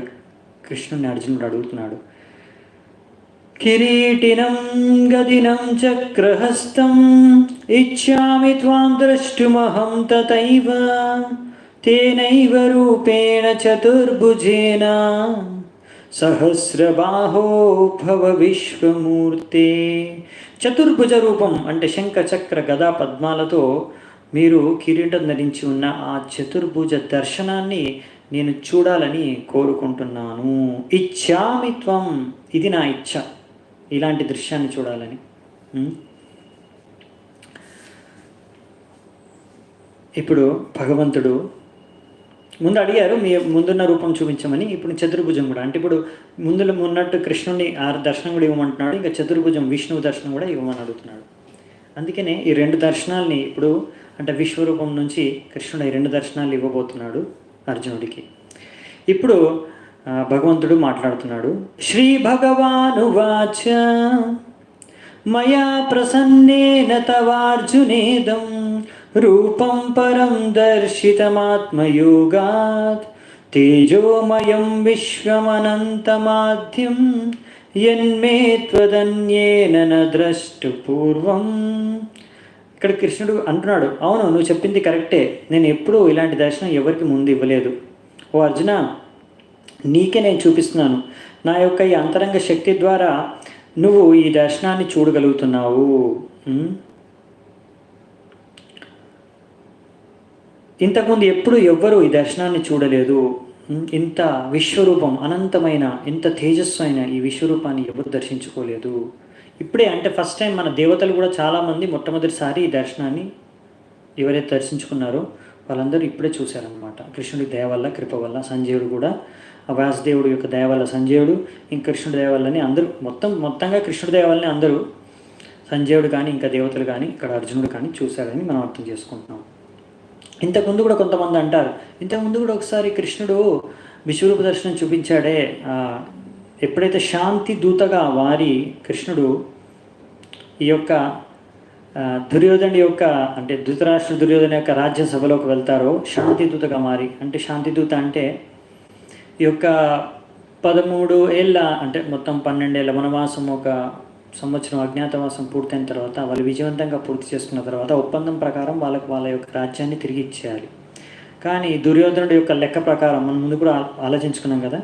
కృష్ణుని అర్జునుడు అడుగుతున్నాడు. కిరీటినం గదినం చక్రహస్తం ఇచ్చామి త్వాం ద్రష్టుమహం తథైవ తేనైవ రూపేణ చతుర్భుజేన సహస్రబాహో భవ విశ్వమూర్తే. చతుర్భుజ రూపం అంటే శంఖ చక్ర గదా పద్మాలతో మీరు కిరీటం ధరించి ఉన్న ఆ చతుర్భుజ దర్శనాన్ని నేను చూడాలని కోరుకుంటున్నాను. ఇచ్చామి త్వం, ఇది నా ఇచ్ఛ, ఇలాంటి దృశ్యాన్ని చూడాలని. ఇప్పుడు భగవంతుడు ముందు అడిగారు మీ ముందున్న రూపం చూపించమని, ఇప్పుడు చతుర్భుజం కూడా, అంటే ఇప్పుడు ముందులో ఉన్నట్టు కృష్ణుని ఆ దర్శనం కూడా ఇవ్వమంటున్నాడు, ఇంకా చతుర్భుజం విష్ణువు దర్శనం కూడా ఇవ్వమని అడుగుతున్నాడు. అందుకనే ఈ రెండు దర్శనాల్ని ఇప్పుడు అంటే విశ్వరూపం నుంచి కృష్ణుడు ఈ రెండు దర్శనాలు ఇవ్వబోతున్నాడు అర్జునుడికి. ఇప్పుడు భగవంతుడు మాట్లాడుతున్నాడు. శ్రీ భగవానువాచ మయా ప్రసన్నేన తవార్జునేదం రూపం పరం దర్శితమాత్మయోగాత్ తేజోమయం విశ్వమనంతమాద్యం యన్మే త్వదన్యేన న ద్రష్టు పూర్వం. ఇక్కడ కృష్ణుడు అంటున్నాడు, అవును నువ్వు చెప్పింది కరెక్టే, నేను ఎప్పుడూ ఇలాంటి దర్శనం ఎవరికి ముందు ఇవ్వలేదు. ఓ అర్జున, నీకే నేను చూపిస్తున్నాను, నా యొక్క ఈ అంతరంగ శక్తి ద్వారా నువ్వు ఈ దర్శనాన్ని చూడగలుగుతున్నావు. ఇంతకుముందు ఎప్పుడు ఎవ్వరూ ఈ దర్శనాన్ని చూడలేదు. ఇంత విశ్వరూపం, అనంతమైన, ఇంత తేజస్సు అయిన ఈ విశ్వరూపాన్ని ఎవరు దర్శించుకోలేదు. ఇప్పుడే అంటే ఫస్ట్ టైం మన దేవతలు కూడా చాలామంది మొట్టమొదటిసారి ఈ దర్శనాన్ని ఎవరైతే దర్శించుకున్నారో వాళ్ళందరూ ఇప్పుడే చూశారనమాట. కృష్ణుడి దయ వల్ల, కృప వల్ల. సంజయుడు కూడా, ఆ వ్యాసదేవుడు యొక్క దయ వల్ల సంజయుడు, ఇంక కృష్ణుడి దయ వల్లని అందరూ, మొత్తంగా కృష్ణుడి దయ వల్లనే అందరూ, సంజయుడు కానీ ఇంకా దేవతలు కానీ ఇక్కడ అర్జునుడు కానీ చూశారని మనం అర్థం చేసుకుంటున్నాం. ఇంతకుముందు కూడా కొంతమంది అంటారు, ఇంతకుముందు కూడా ఒకసారి కృష్ణుడు విశ్వరూప దర్శనం చూపించాడే, ఎప్పుడైతే శాంతి దూతగా వారి కృష్ణుడు ఈ యొక్క దుర్యోధను యొక్క అంటే ధృతరాష్ట్ర దుర్యోధన యొక్క రాజ్యసభలోకి వెళ్తారో శాంతి దూతగా మారి, అంటే శాంతి దూత అంటే ఈ యొక్క 13 ఏళ్ళ అంటే మొత్తం 12 ఏళ్ళ వనవాసం, ఒక సంవత్సరం అజ్ఞాతవాసం పూర్తయిన తర్వాత వాళ్ళు విజయవంతంగా పూర్తి చేసుకున్న తర్వాత ఒప్పందం ప్రకారం వాళ్ళకి వాళ్ళ యొక్క రాజ్యాన్ని తిరిగి ఇచ్చేయాలి. కానీ దుర్యోధనుడి యొక్క లెక్క ప్రకారం మనం ముందు కూడా ఆలోచించుకున్నాం కదా,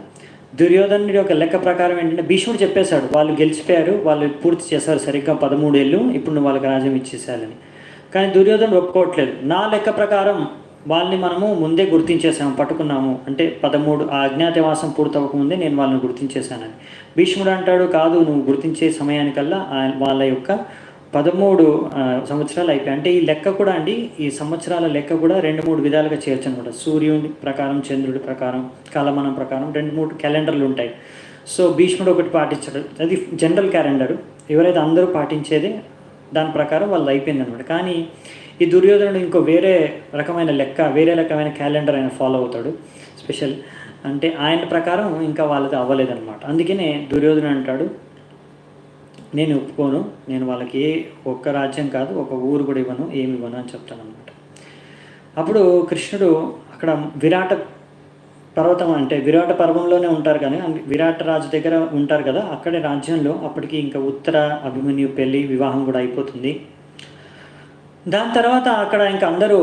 దుర్యోధనుడి యొక్క లెక్క ప్రకారం ఏంటంటే భీష్ముడు చెప్పేశాడు వాళ్ళు గెలిచిపోయారు, వాళ్ళు పూర్తి చేశారు సరిగ్గా 13 ఏళ్ళు, ఇప్పుడు నువ్వు వాళ్ళకి రాజ్యం ఇచ్చేసేయాలని. కానీ దుర్యోధనుడు ఒప్పుకోవట్లేదు. నా లెక్క ప్రకారం వాళ్ళని మనము ముందే గుర్తించేసాము, పట్టుకున్నాము, అంటే 13 ఆ అజ్ఞాతవాసం పూర్తవకముందే నేను వాళ్ళని గుర్తించేశానని. భీష్ముడు అంటాడు కాదు, నువ్వు గుర్తించే సమయానికల్లా వాళ్ళ యొక్క 13 సంవత్సరాలు అయిపోయాయి. అంటే ఈ లెక్క కూడా అండి, ఈ సంవత్సరాల లెక్క కూడా 2-3 విధాలుగా చేయొచ్చు అనమాట. సూర్యుడి ప్రకారం, చంద్రుడి ప్రకారం, కాలమానం ప్రకారం 2-3 క్యాలెండర్లు ఉంటాయి. సో భీష్ముడు ఒకటి పాటించాడు, అది జనరల్ క్యాలెండరు, ఎవరైతే అందరూ పాటించేది దాని ప్రకారం వాళ్ళు అయిపోయింది అనమాట. కానీ ఈ దుర్యోధనుడు ఇంకో వేరే రకమైన లెక్క, వేరే రకమైన క్యాలెండర్ ఆయన ఫాలో అవుతాడు స్పెషల్. అంటే ఆయన ప్రకారం ఇంకా వాళ్ళది అవ్వలేదన్నమాట. అందుకనే దుర్యోధనుడు అంటాడు నేను ఒప్పుకోను, నేను వాళ్ళకి ఒక్క రాజ్యం కాదు, ఒక ఊరు కూడా ఇవ్వను, ఏమి ఇవ్వను అని చెప్తాను అనమాట. అప్పుడు కృష్ణుడు అక్కడ విరాట పర్వతం, అంటే విరాట పర్వంలోనే ఉంటారు కానీ విరాట రాజు దగ్గర ఉంటారు కదా, అక్కడే రాజ్యంలో అప్పటికి ఇంకా ఉత్తర అభిమన్యు పెళ్ళి వివాహం కూడా అయిపోతుంది. దాని తర్వాత అక్కడ ఇంకా అందరూ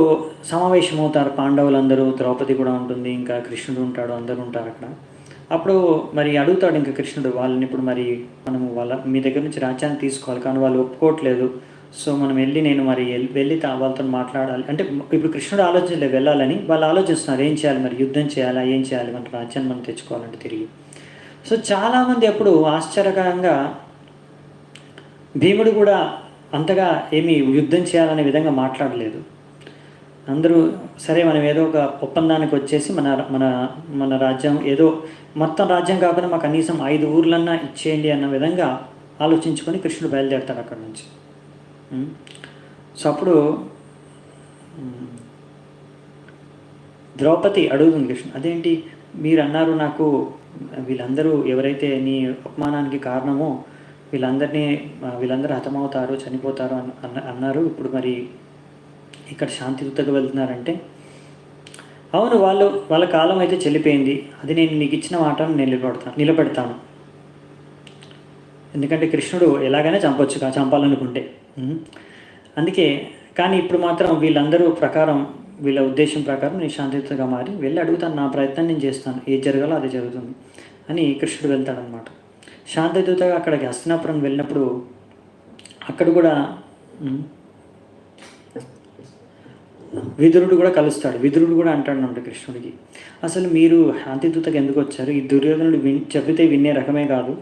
సమావేశం అవుతారు, పాండవులందరూ, ద్రౌపది కూడా ఉంటుంది, ఇంకా కృష్ణుడు ఉంటాడు, అందరూ ఉంటారు అక్కడ. అప్పుడు మరి అడుగుతాడు ఇంకా కృష్ణుడు వాళ్ళని, ఇప్పుడు మరి మనము మీ దగ్గర నుంచి రాజ్యాన్ని తీసుకోవాలి కానీ వాళ్ళు ఒప్పుకోవట్లేదు, సో మనం నేను మరి వెళ్ళి వాళ్ళతో మాట్లాడాలి అంటే. ఇప్పుడు కృష్ణుడు ఆలోచించలేదు వెళ్ళాలని, వాళ్ళు ఆలోచిస్తున్నారు ఏం చేయాలి, మరి యుద్ధం చేయాలా, ఏం చేయాలి, మన రాజ్యాన్ని మనం తెచ్చుకోవాలంటే తిరిగి. సో చాలామంది అప్పుడు ఆశ్చర్యకరంగా భీముడు కూడా అంతగా ఏమీ యుద్ధం చేయాలనే విధంగా మాట్లాడలేదు. అందరూ సరే మనం ఏదో ఒక ఒప్పందానికి వచ్చేసి మన మన మన రాజ్యం ఏదో మొత్తం రాజ్యం కాకుండా మాకు కనీసం 5 ఊర్లన్నా ఇచ్చేయండి అన్న విధంగా ఆలోచించుకొని కృష్ణుడు బయలుదేరుతాడు అక్కడి నుంచి. సో అప్పుడు ద్రౌపది అడుగుతుంది కృష్ణ, అదేంటి మీరు అన్నారు నాకు వీళ్ళందరూ ఎవరైతే నీ అపమానానికి కారణమో వీళ్ళందరూ హతమవుతారు, చనిపోతారు అన్నారు, ఇప్పుడు మరి ఇక్కడ శాంతియుతంగా వెళ్తున్నారంటే, అవును వాళ్ళ కాలం అయితే చెల్లిపోయింది, అది నేను నీకు ఇచ్చిన మాటను నేను నిలబెడతాను. ఎందుకంటే కృష్ణుడు ఎలాగైనా చంపాలనుకుంటే. అందుకే కానీ ఇప్పుడు మాత్రం వీళ్ళందరూ ప్రకారం, వీళ్ళ ఉద్దేశం ప్రకారం నేను శాంతియుతంగా మారి వెళ్ళి అడుగుతాను, నా ప్రయత్నం నేను చేస్తాను, ఏది జరగాలో అది జరుగుతుంది అని కృష్ణుడు వెళ్తాడనమాట. శాంతియుతంగా అక్కడికి హస్తినాపురం వెళ్ళినప్పుడు అక్కడ కూడా విదురుడు కూడా కలుస్తాడు. విదురుడు కూడా అంటాడు కృష్ణుడికి, అసలు మీరు శాంతిదూతగా ఎందుకు వచ్చారు, ఈ దుర్యోధనుడు చెబితే వినే రకమే కాదు,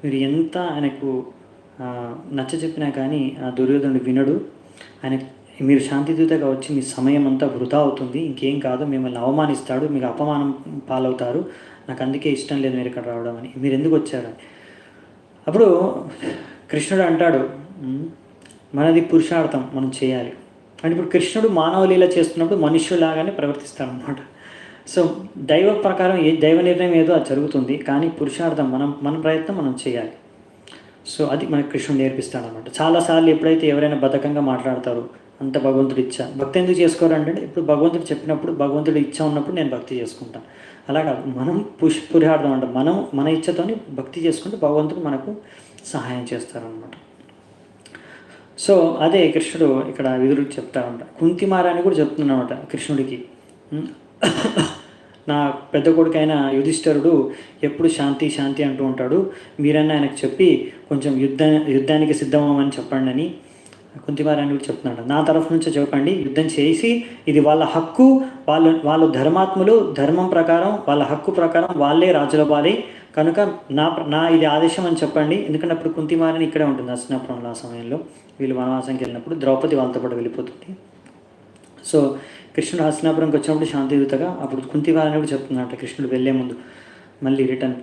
మీరు ఎంత ఆయనకు నచ్చ చెప్పినా కానీ ఆ దుర్యోధనుడు వినడు, మీరు శాంతిదూతగా వచ్చి మీ సమయం అంతా వృధా అవుతుంది, ఇంకేం కాదు, మిమ్మల్ని అవమానిస్తాడు, మీకు అపమానం పాలవుతారు, నాకు అందుకే ఇష్టం లేదు మీరు ఇక్కడ రావడం అని, మీరు ఎందుకు వచ్చారని. అప్పుడు కృష్ణుడు అంటాడు మనది పురుషార్థం, మనం చేయాలి అంటే. ఇప్పుడు కృష్ణుడు మానవలీల చేస్తున్నప్పుడు మనుష్యులాగానే ప్రవర్తిస్తాడనమాట. సో దైవ ప్రకారం దైవ నిర్ణయం ఏదో అది జరుగుతుంది, కానీ పురుషార్థం మన ప్రయత్నం మనం చేయాలి. సో అది మనకు కృష్ణుడు నేర్పిస్తాడనమాట. చాలాసార్లు ఎప్పుడైతే ఎవరైనా బద్ధకంగా మాట్లాడతారో అంత భగవంతుడి ఇచ్చ, భక్తి ఎందుకు చేసుకోరంటే ఇప్పుడు భగవంతుడు చెప్పినప్పుడు, భగవంతుడి ఇచ్చ ఉన్నప్పుడు నేను భక్తి చేసుకుంటాను. అలా కాదు, మనం పురుషార్థం అంటే మనం మన ఇచ్చతోని భక్తి చేసుకుంటే భగవంతుడు మనకు సహాయం చేస్తారనమాట. సో అదే కృష్ణుడు ఇక్కడ విదురుడికి చెప్తారంట. కుంతిమారాన్ని కూడా చెప్తున్నానమాట కృష్ణుడికి, నా పెద్ద కొడుకైన యుధిష్ఠిరుడు ఎప్పుడు శాంతి శాంతి అంటూ ఉంటాడు, మీరన్నా ఆయనకు చెప్పి కొంచెం యుద్ధానికి సిద్ధమని చెప్పండి అని కుంతిమారాన్ని కూడా చెప్తున్నాడు. నా తరఫు నుంచి చెప్పండి, యుద్ధం చేసి ఇది వాళ్ళ హక్కు, వాళ్ళు ధర్మాత్ములు, ధర్మం ప్రకారం వాళ్ళ హక్కు ప్రకారం వాళ్ళే రాజులవ్వాలి, కనుక నా ఇది ఆదేశం అని చెప్పండి. ఎందుకంటే అప్పుడు కుంతిమారాన్ని ఇక్కడే ఉంటుంది హస్తినాపురంలో. ఆ సమయంలో వీళ్ళు వనవాసంకి వెళ్ళినప్పుడు ద్రౌపది వాళ్ళతో పాటు వెళ్ళిపోతుంది. సో కృష్ణుడు హస్తినాపురంకి వచ్చినప్పుడు శాంతియుతగా అప్పుడు కుంతిమారాన్ని కూడా చెప్తుందంట కృష్ణుడు వెళ్ళే ముందు మళ్ళీ రిటర్న్,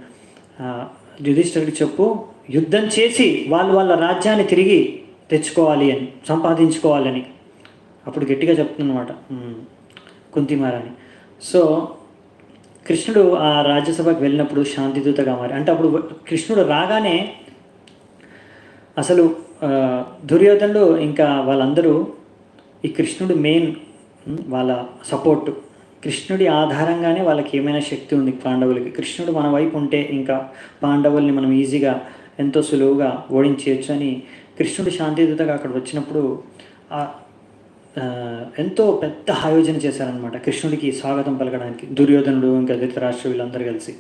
యుధిష్ఠిరుడికి చెప్పు, యుద్ధం చేసి వాళ్ళ రాజ్యాన్ని తిరిగి తెచ్చుకోవాలి అని, సంపాదించుకోవాలని అప్పుడు గట్టిగా చెప్తుందన్నమాట కుంతిమారాన్ని. సో కృష్ణుడు ఆ రాజ్యసభకు వెళ్ళినప్పుడు శాంతిదూతగా మారి, అంటే అప్పుడు కృష్ణుడు రాగానే అసలు దుర్యోధనుడు ఇంకా వాళ్ళందరూ ఈ కృష్ణుడు మెయిన్ వాళ్ళ సపోర్టు, కృష్ణుడి ఆధారంగానే వాళ్ళకి ఏమైనా శక్తి ఉంది పాండవులకి. కృష్ణుడు మన వైపు ఉంటే ఇంకా పాండవుల్ని మనం ఈజీగా ఎంతో సులువుగా ఓడించేయచ్చు అని కృష్ణుడు శాంతిదూతగా అక్కడ వచ్చినప్పుడు ఎంతో పెద్ద ఆయోజన చేశారనమాట కృష్ణుడికి స్వాగతం పలకడానికి. దుర్యోధనుడు ఇంకా ధృతరాష్ట్రుడు వీళ్ళందరూ కలిసి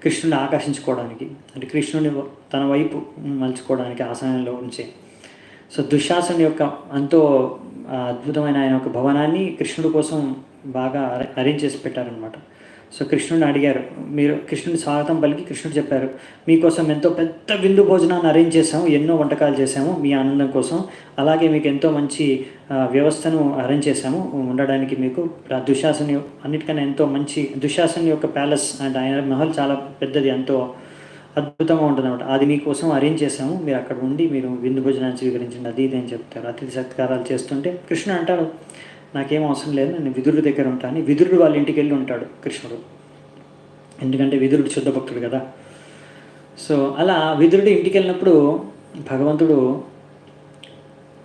కృష్ణుడిని ఆకర్షించుకోవడానికి, అంటే కృష్ణుడిని తన వైపు మలుచుకోవడానికి ఆ సమయంలో ఉంచే. సో దుశ్శాసన్ యొక్క ఎంతో అద్భుతమైన ఆయన ఒక భవనాన్ని కృష్ణుడి కోసం బాగా అరేంజ్ చేసి పెట్టారనమాట. సో కృష్ణుడిని అడిగారు, మీరు కృష్ణుడి స్వాగతం పలికి కృష్ణుడు చెప్పారు, మీకోసం ఎంతో పెద్ద విందు భోజనాన్ని అరేంజ్ చేసాము, ఎన్నో వంటకాలు చేసాము మీ ఆనందం కోసం, అలాగే మీకు ఎంతో మంచి వ్యవస్థను అరేంజ్ చేసాము ఉండడానికి. మీకు దుశ్శాసన్ అన్నిటికన్నా ఎంతో మంచి దుశ్శాసన్ యొక్క ప్యాలెస్ అండ్ ఆయన మహల్ చాలా పెద్దది, ఎంతో అద్భుతంగా ఉంటుంది అనమాట. అది మీకోసం అరేంజ్ చేసాము, మీరు అక్కడ ఉండి మీరు విందు భోజనాన్ని స్వీకరించండి, అది ఇది అని చెప్తారు. అతిథి సత్కారాలు చేస్తుంటే కృష్ణుడు అంటాడు, నాకేం అవసరం లేదు, నేను విదురుడి దగ్గర ఉంటాను. విదురుడు వాళ్ళ ఇంటికి వెళ్ళి ఉంటాడు కృష్ణుడు, ఎందుకంటే విదురుడు శుద్ధ భక్తుడు కదా. సో అలా విదురుడు ఇంటికి వెళ్ళినప్పుడు భగవంతుడు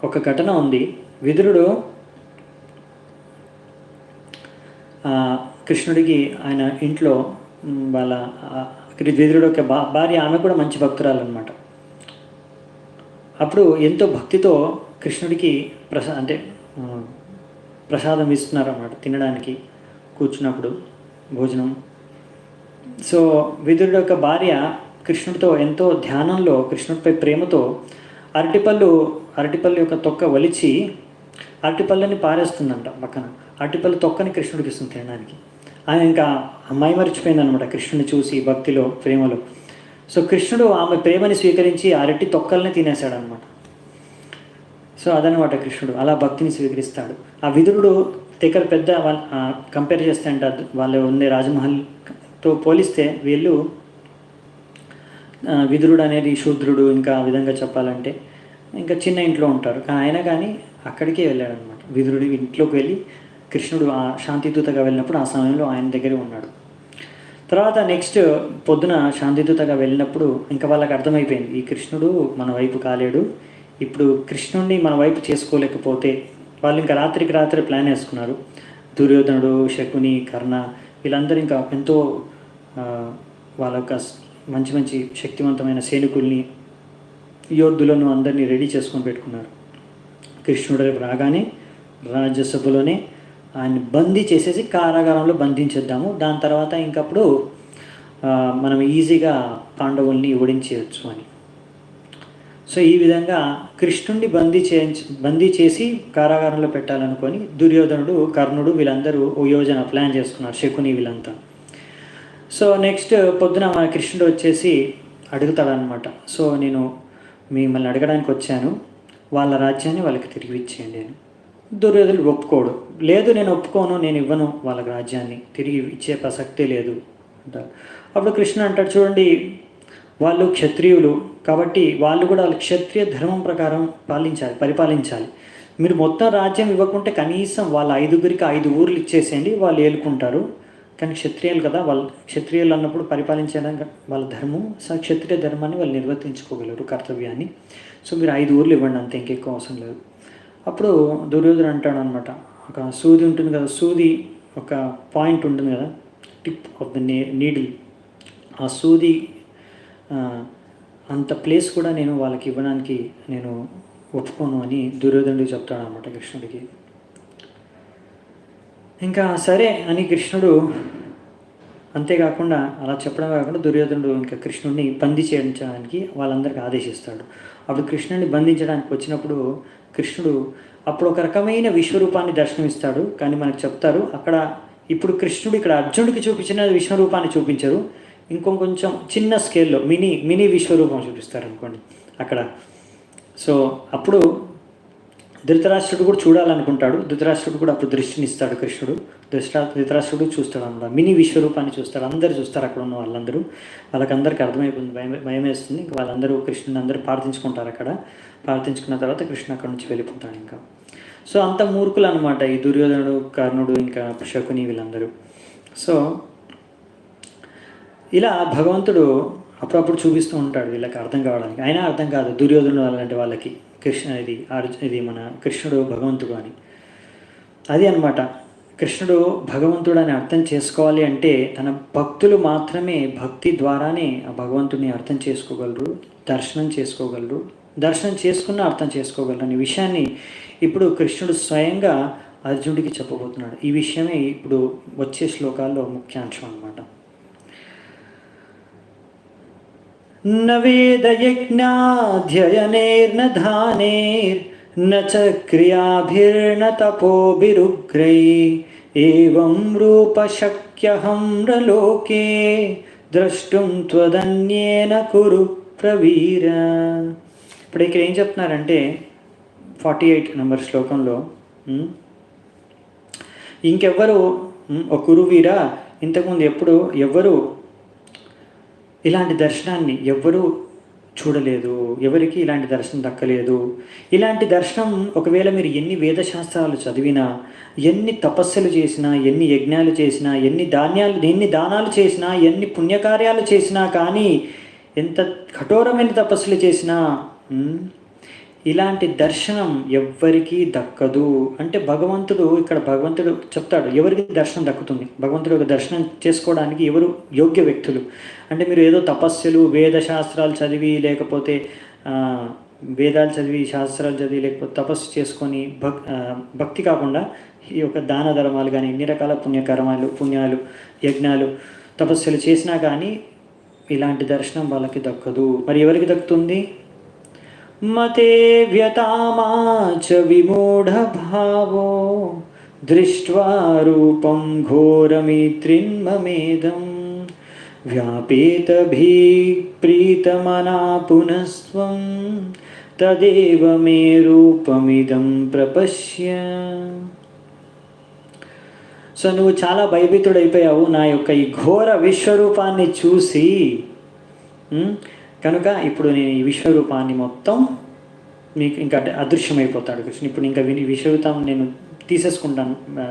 ఒక ఘటన ఉంది. విదురుడు కృష్ణుడికి ఆయన ఇంట్లో వాళ్ళ విదురుడు యొక్క భార్య, ఆమె కూడా మంచి భక్తురాలు అనమాట. అప్పుడు ఎంతో భక్తితో కృష్ణుడికి ప్రసాదం ఇస్తున్నారన్నమాట తినడానికి కూర్చున్నప్పుడు భోజనం. సో విదురుడు యొక్క భార్య కృష్ణుడితో ఎంతో ధ్యానంలో కృష్ణుడిపై ప్రేమతో అరటిపళ్ళు యొక్క తొక్క వలిచి అరటిపళ్ళని పారేస్తుందంట పక్కన. అరటిపళ్ళు తొక్కని కృష్ణుడికి ఇస్తుంది తినడానికి. ఆమె ఇంకా అమ్మాయి మరిచిపోయిందనమాట కృష్ణుడిని చూసి భక్తిలో ప్రేమలో. సో కృష్ణుడు ఆమె ప్రేమని స్వీకరించి అరటి తొక్కల్ని తినేశాడనమాట. సో అదనమాట కృష్ణుడు అలా భక్తిని స్వీకరిస్తాడు. ఆ విదురుడు దగ్గర పెద్ద కంపేర్ చేస్తే అంటే వాళ్ళు ఉండే రాజమహల్తో పోలిస్తే వీళ్ళు విదురుడు అనేది శూద్రుడు, ఇంకా ఆ విధంగా చెప్పాలంటే ఇంకా చిన్న ఇంట్లో ఉంటారు. కానీ అయినా కానీ అక్కడికే వెళ్ళాడనమాట. విదురుడి ఇంట్లోకి వెళ్ళి కృష్ణుడు ఆ శాంతిదూతగా వెళ్ళినప్పుడు ఆ సమయంలో ఆయన దగ్గరే ఉన్నాడు. తర్వాత నెక్స్ట్ పొద్దున శాంతిదూతగా వెళ్ళినప్పుడు ఇంకా వాళ్ళకి అర్థమైపోయింది, ఈ కృష్ణుడు మన వైపు కాలేడు, ఇప్పుడు కృష్ణుడిని మన వైపు చేసుకోలేకపోతే వాళ్ళు ఇంకా రాత్రికి రాత్రి ప్లాన్ వేసుకున్నారు. దుర్యోధనుడు, శకుని, కర్ణ వీళ్ళందరూ ఇంకా ఎంతో వాళ్ళ యొక్క మంచి మంచి శక్తివంతమైన సైనికుల్ని, యోధులను అందరినీ రెడీ చేసుకొని పెట్టుకున్నారు. కృష్ణుడు రాగానే రాజ్యసభలోనే ఆయన బందీ చేసేసి కారాగారంలో బంధించేద్దాము, దాని తర్వాత ఇంకప్పుడు మనం ఈజీగా పాండవుల్ని ఓడించేయచ్చు అని. సో ఈ విధంగా కృష్ణుడిని బందీ చేసి కారాగారంలో పెట్టాలనుకొని దుర్యోధనుడు, కర్ణుడు వీళ్ళందరూ ఓ యోజన ప్లాన్ చేసుకున్నారు, శకుని వీళ్ళంతా. సో నెక్స్ట్ పొద్దున మన కృష్ణుడు వచ్చేసి అడుగుతాడనమాట, సో నేను మిమ్మల్ని అడగడానికి వచ్చాను, వాళ్ళ రాజ్యాన్ని వాళ్ళకి తిరిగి ఇచ్చేయండి అని. దుర్యోధనుడు ఒప్పుకోడు, లేదు నేను ఒప్పుకోను, నేను ఇవ్వను, వాళ్ళకి రాజ్యాన్ని తిరిగి ఇచ్చే ప్రసక్తే లేదు అంటారు. అప్పుడు కృష్ణ అంటాడు, చూడండి వాళ్ళు క్షత్రియులు కాబట్టి వాళ్ళు కూడా వాళ్ళ క్షత్రియ ధర్మం ప్రకారం పరిపాలించాలి. మీరు మొత్తం రాజ్యం ఇవ్వకుంటే కనీసం వాళ్ళ 5గురికి 5 ఊర్లు ఇచ్చేసేయండి, వాళ్ళు ఏలుకుంటారు. కానీ క్షత్రియులు కదా, వాళ్ళు క్షత్రియులు అన్నప్పుడు పరిపాలించడానికి వాళ్ళ ధర్మం, క్షత్రియ ధర్మాన్ని వాళ్ళు నిర్వర్తించుకోగలరు, కర్తవ్యాన్ని. సో మీరు 5 ఊర్లు ఇవ్వండి అంతే, ఇంకెక్కువ అవసరం లేదు. అప్పుడు దుర్యోధనుడు అంటాడు అనమాట, ఒక సూది ఉంటుంది కదా, సూది ఒక పాయింట్ ఉంటుంది కదా, టిప్ ఆఫ్ ద నీడిల్, ఆ సూది అంత ప్లేస్ కూడా నేను వాళ్ళకి ఇవ్వడానికి నేను ఒప్పుకోను అని దుర్యోధనుడికి చెప్తాడు అనమాట కృష్ణుడికి. ఇంకా సరే అని కృష్ణుడు, అంతేకాకుండా అలా చెప్పడం కాకుండా దుర్యోధనుడు ఇంకా కృష్ణుడిని బందీ చేయించడానికి వాళ్ళందరికీ ఆదేశిస్తాడు. అప్పుడు కృష్ణుడిని బంధించడానికి వచ్చినప్పుడు కృష్ణుడు అప్పుడు ఒక రకమైన విశ్వరూపాన్ని దర్శనమిస్తాడు. కానీ మనకు చెప్తారు అక్కడ ఇప్పుడు కృష్ణుడు ఇక్కడ అర్జునుడికి చూపించిన విశ్వరూపాన్ని చూపించరు, ఇంకొంచెం చిన్న స్కేల్లో మినీ విశ్వరూపం చూపిస్తారు అనుకోండి అక్కడ. సో అప్పుడు ధృతరాష్ట్రుడు కూడా చూడాలనుకుంటాడు, ధృతరాష్ట్రుడు కూడా అప్పుడు దృష్టిని ఇస్తాడు కృష్ణుడు. ధృతరాష్ట్రుడు చూస్తాడు అన్నమాట, మినీ విశ్వరూపాన్ని చూస్తాడు. అందరూ చూస్తారు, అక్కడ ఉన్న వాళ్ళందరూ, వాళ్ళకందరికీ అర్థమైపోతుంది, భయం వేస్తుంది. ఇంకా వాళ్ళందరూ కృష్ణుని అందరూ ప్రార్థించుకుంటారు. అక్కడ ప్రార్థించుకున్న తర్వాత కృష్ణ అక్కడ నుంచి వెళ్ళిపోతాడు ఇంకా. సో అంత మూర్ఖులు అనమాట ఈ దుర్యోధనుడు, కర్ణుడు, ఇంకా శకుని వీళ్ళందరూ. సో ఇలా భగవంతుడు అప్పుడప్పుడు చూపిస్తూ ఉంటాడు వీళ్ళకి అర్థం కావడానికి. అయినా అర్థం కాదు దుర్యోధనుడు అలాంటి వాళ్ళకి, ఇది మన కృష్ణుడు భగవంతుడు అని. అది అనమాట కృష్ణుడు భగవంతుడని అర్థం చేసుకోవాలి అంటే తన భక్తులు మాత్రమే భక్తి ద్వారానే ఆ భగవంతుడిని అర్థం చేసుకోగలరు, దర్శనం చేసుకోగలరు. దర్శనం చేసుకున్న అర్థం చేసుకోగలరు అనే విషయాన్ని ఇప్పుడు కృష్ణుడు స్వయంగా అర్జునుడికి చెప్పబోతున్నాడు. ఈ విషయమే ఇప్పుడు వచ్చే శ్లోకాల్లో ముఖ్యాంశం అన్నమాట. న వేదయజ్ఞాధ్యయనైర్న ధానైర్న చ క్రియాభిర్న తపోభిరుగ్రైః ఏవం రూప శక్యహం నలోకే ద్రష్టుం త్వదన్యేన కురు ప్రవీర. ఇప్పుడు ఇక్కడ ఏం చెప్తున్నారంటే 48 నంబర్ శ్లోకంలో ఇంకెవ్వరు ఒక కురువీరా ఇంతకుముందు ఎవ్వరు ఇలాంటి దర్శనాన్ని ఎవ్వరూ చూడలేదు, ఎవరికి ఇలాంటి దర్శనం దక్కలేదు. ఇలాంటి దర్శనం ఒకవేళ మీరు ఎన్ని వేదశాస్త్రాలు చదివినా, ఎన్ని తపస్సులు చేసినా, ఎన్ని యజ్ఞాలు చేసినా, ఎన్ని దానాలు చేసినా, ఎన్ని పుణ్యకార్యాలు చేసినా, కానీ ఎంత కఠోరమైన తపస్సులు చేసినా ఇలాంటి దర్శనం ఎవ్వరికీ దక్కదు. అంటే ఇక్కడ భగవంతుడు చెప్తాడు ఎవరికి దర్శనం దక్కుతుంది. భగవంతుడు ఒక దర్శనం చేసుకోవడానికి ఎవరు యోగ్య వ్యక్తులు అంటే మీరు ఏదో తపస్సులు వేదశాస్త్రాలు చదివి, లేకపోతే వేదాలు చదివి, శాస్త్రాలు చదివి, లేకపోతే తపస్సు చేసుకొని భక్తి కాకుండా ఈ యొక్క దాన ధర్మాలు కానీ ఎన్ని రకాల పుణ్యాలు యజ్ఞాలు తపస్సులు చేసినా కానీ ఇలాంటి దర్శనం వాళ్ళకి దక్కదు. మరి ఎవరికి దక్కుతుంది? మతే వ్యతామాచ విమూఢభావో దృష్ట్వా రూపం ఘోరమిత్రిన్మమేదం వ్యాపేతభీ ప్రీతమనా పునస్త్వం తదేవ మే రూపమిదం ప్రపశ్య. సో నువ్వు చాలా భయభీతుడైపోయావు నా యొక్క ఈ ఘోర విశ్వరూపాన్ని చూసి, కనుక ఇప్పుడు నేను ఈ విశ్వరూపాన్ని మొత్తం మీకు ఇంకా అదృశ్యమైపోతాడు కృష్ణ. ఇప్పుడు ఇంకా విశ్వరూపం నేను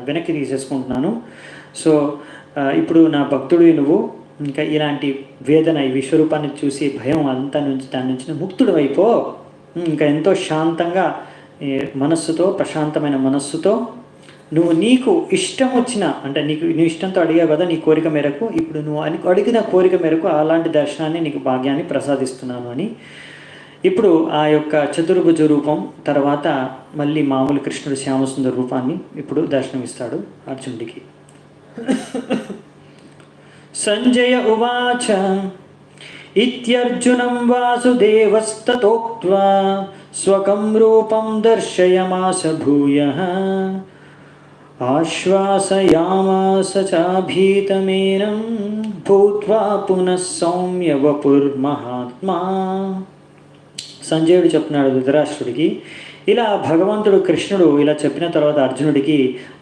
వెనక్కి తీసేసుకుంటున్నాను. సో ఇప్పుడు నా భక్తుడు నువ్వు ఇంకా ఇలాంటి వేదన ఈ విశ్వరూపాన్ని చూసి భయం అంతా దాని నుంచి ముక్తుడు అయిపో. ఇంకా ఎంతో శాంతంగా మనస్సుతో, ప్రశాంతమైన మనస్సుతో నీకు ఇష్టం వచ్చిన అంటే నువ్వు ఇష్టంతో అడిగావు కదా నీ కోరిక మేరకు, ఇప్పుడు నువ్వు అడిగిన కోరిక మేరకు అలాంటి దర్శనాన్ని నీకు భాగ్యాన్ని ప్రసాదిస్తున్నాను అని ఇప్పుడు ఆ యొక్క చతుర్భుజ రూపం తర్వాత మళ్ళీ మామూలు కృష్ణుడు శ్యామసుందర రూపాన్ని ఇప్పుడు దర్శనమిస్తాడు అర్జునుడికి. సంజయ ఉవాచ ఇత్యర్జునం వాసుదేవస్తతోక్త్వా స్వకం రూపం దర్శయమాస భూయః ఆశ్వాసయామాస చాభీతమేనం భూత్వా పునః సౌమ్య వపుర్మహాత్మా. సంజయుడు చెప్తున్నాడు ధృతరాష్ట్రుడికి. ఇలా భగవంతుడు కృష్ణుడు ఇలా చెప్పిన తర్వాత అర్జునుడికి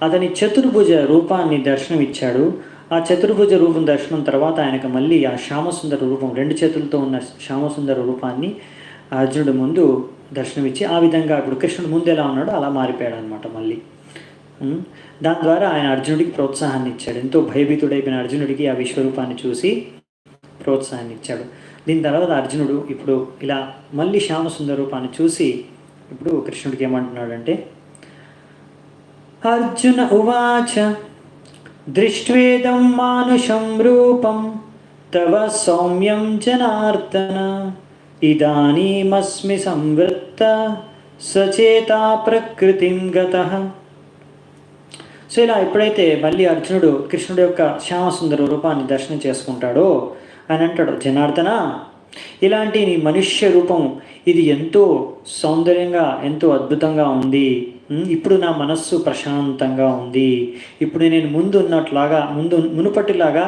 అతని చతుర్భుజ రూపాన్ని దర్శనం ఇచ్చాడు. ఆ చతుర్భుజ రూపం దర్శనం తర్వాత ఆయనకు మళ్ళీ ఆ శ్యామసుందర రూపం 2 చేతులతో ఉన్న శ్యామసుందర రూపాన్ని అర్జునుడి ముందు దర్శనమిచ్చి ఆ విధంగా ఇప్పుడు కృష్ణుడు ముందు ఎలా ఉన్నాడో అలా మారిపోయాడు అనమాట మళ్ళీ. దాని ద్వారా ఆయన అర్జునుడికి ప్రోత్సాహాన్ని ఇచ్చాడు. ఎంతో భయభీతుడైపోయిన అర్జునుడికి ఆ విశ్వరూపాన్ని చూసి ప్రోత్సాహాన్ని ఇచ్చాడు. దీని తర్వాత అర్జునుడు ఇప్పుడు ఇలా మళ్ళీ శ్యామసుందర రూపాన్ని చూసి ఇప్పుడు కృష్ణుడికి ఏమంటున్నాడంటే అర్జున ఉవాచ దృష్ట్వేదం మానుషం రూపం తవ సౌమ్యం జనార్దన ఇదానీమస్మి సంవృత్త సచేతా ప్రకృతిం గతః. సో ఇలా ఎప్పుడైతే మళ్ళీ అర్జునుడు కృష్ణుడి యొక్క శ్యామసుందర రూపాన్ని దర్శనం చేసుకుంటాడో అని అంటాడు, జనార్దన ఇలాంటి నీ మనుష్య రూపం ఇది ఎంతో సౌందర్యంగా ఎంతో అద్భుతంగా ఉంది. ఇప్పుడు నా మనస్సు ప్రశాంతంగా ఉంది. ఇప్పుడు నేను మునుపటిలాగా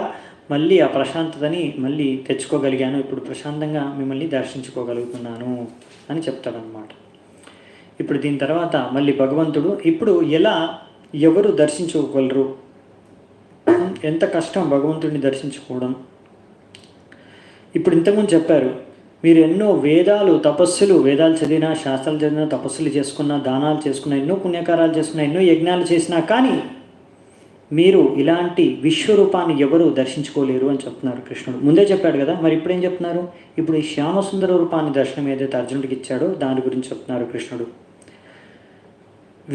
మళ్ళీ ఆ ప్రశాంతతని మళ్ళీ తెచ్చుకోగలిగాను. ఇప్పుడు ప్రశాంతంగా మిమ్మల్ని దర్శించుకోగలుగుతున్నాను అని చెప్తాడనమాట. ఇప్పుడు దీని తర్వాత మళ్ళీ భగవంతుడు ఇప్పుడు ఎవరు దర్శించుకోగలరు, ఎంత కష్టం భగవంతుడిని దర్శించుకోవడం. ఇప్పుడు ఇంతకుముందు చెప్పారు మీరు ఎన్నో వేదాలు చదివినా, శాస్త్రాలు చదివినా, తపస్సులు చేసుకున్నా, దానాలు చేసుకున్నా, ఎన్నో పుణ్యకారాలు చేసుకున్నా, ఎన్నో యజ్ఞాలు చేసినా కానీ మీరు ఇలాంటి విశ్వరూపాన్ని ఎవరు దర్శించుకోలేరు అని చెప్తున్నారు కృష్ణుడు. ముందే చెప్పాడు కదా, మరి ఇప్పుడు ఏం చెప్తున్నారు? ఇప్పుడు ఈ శ్యామసుందర రూపాన్ని దర్శనం ఏదైతే అర్జునుడికి ఇచ్చాడో దాని గురించి చెప్తున్నారు కృష్ణుడు.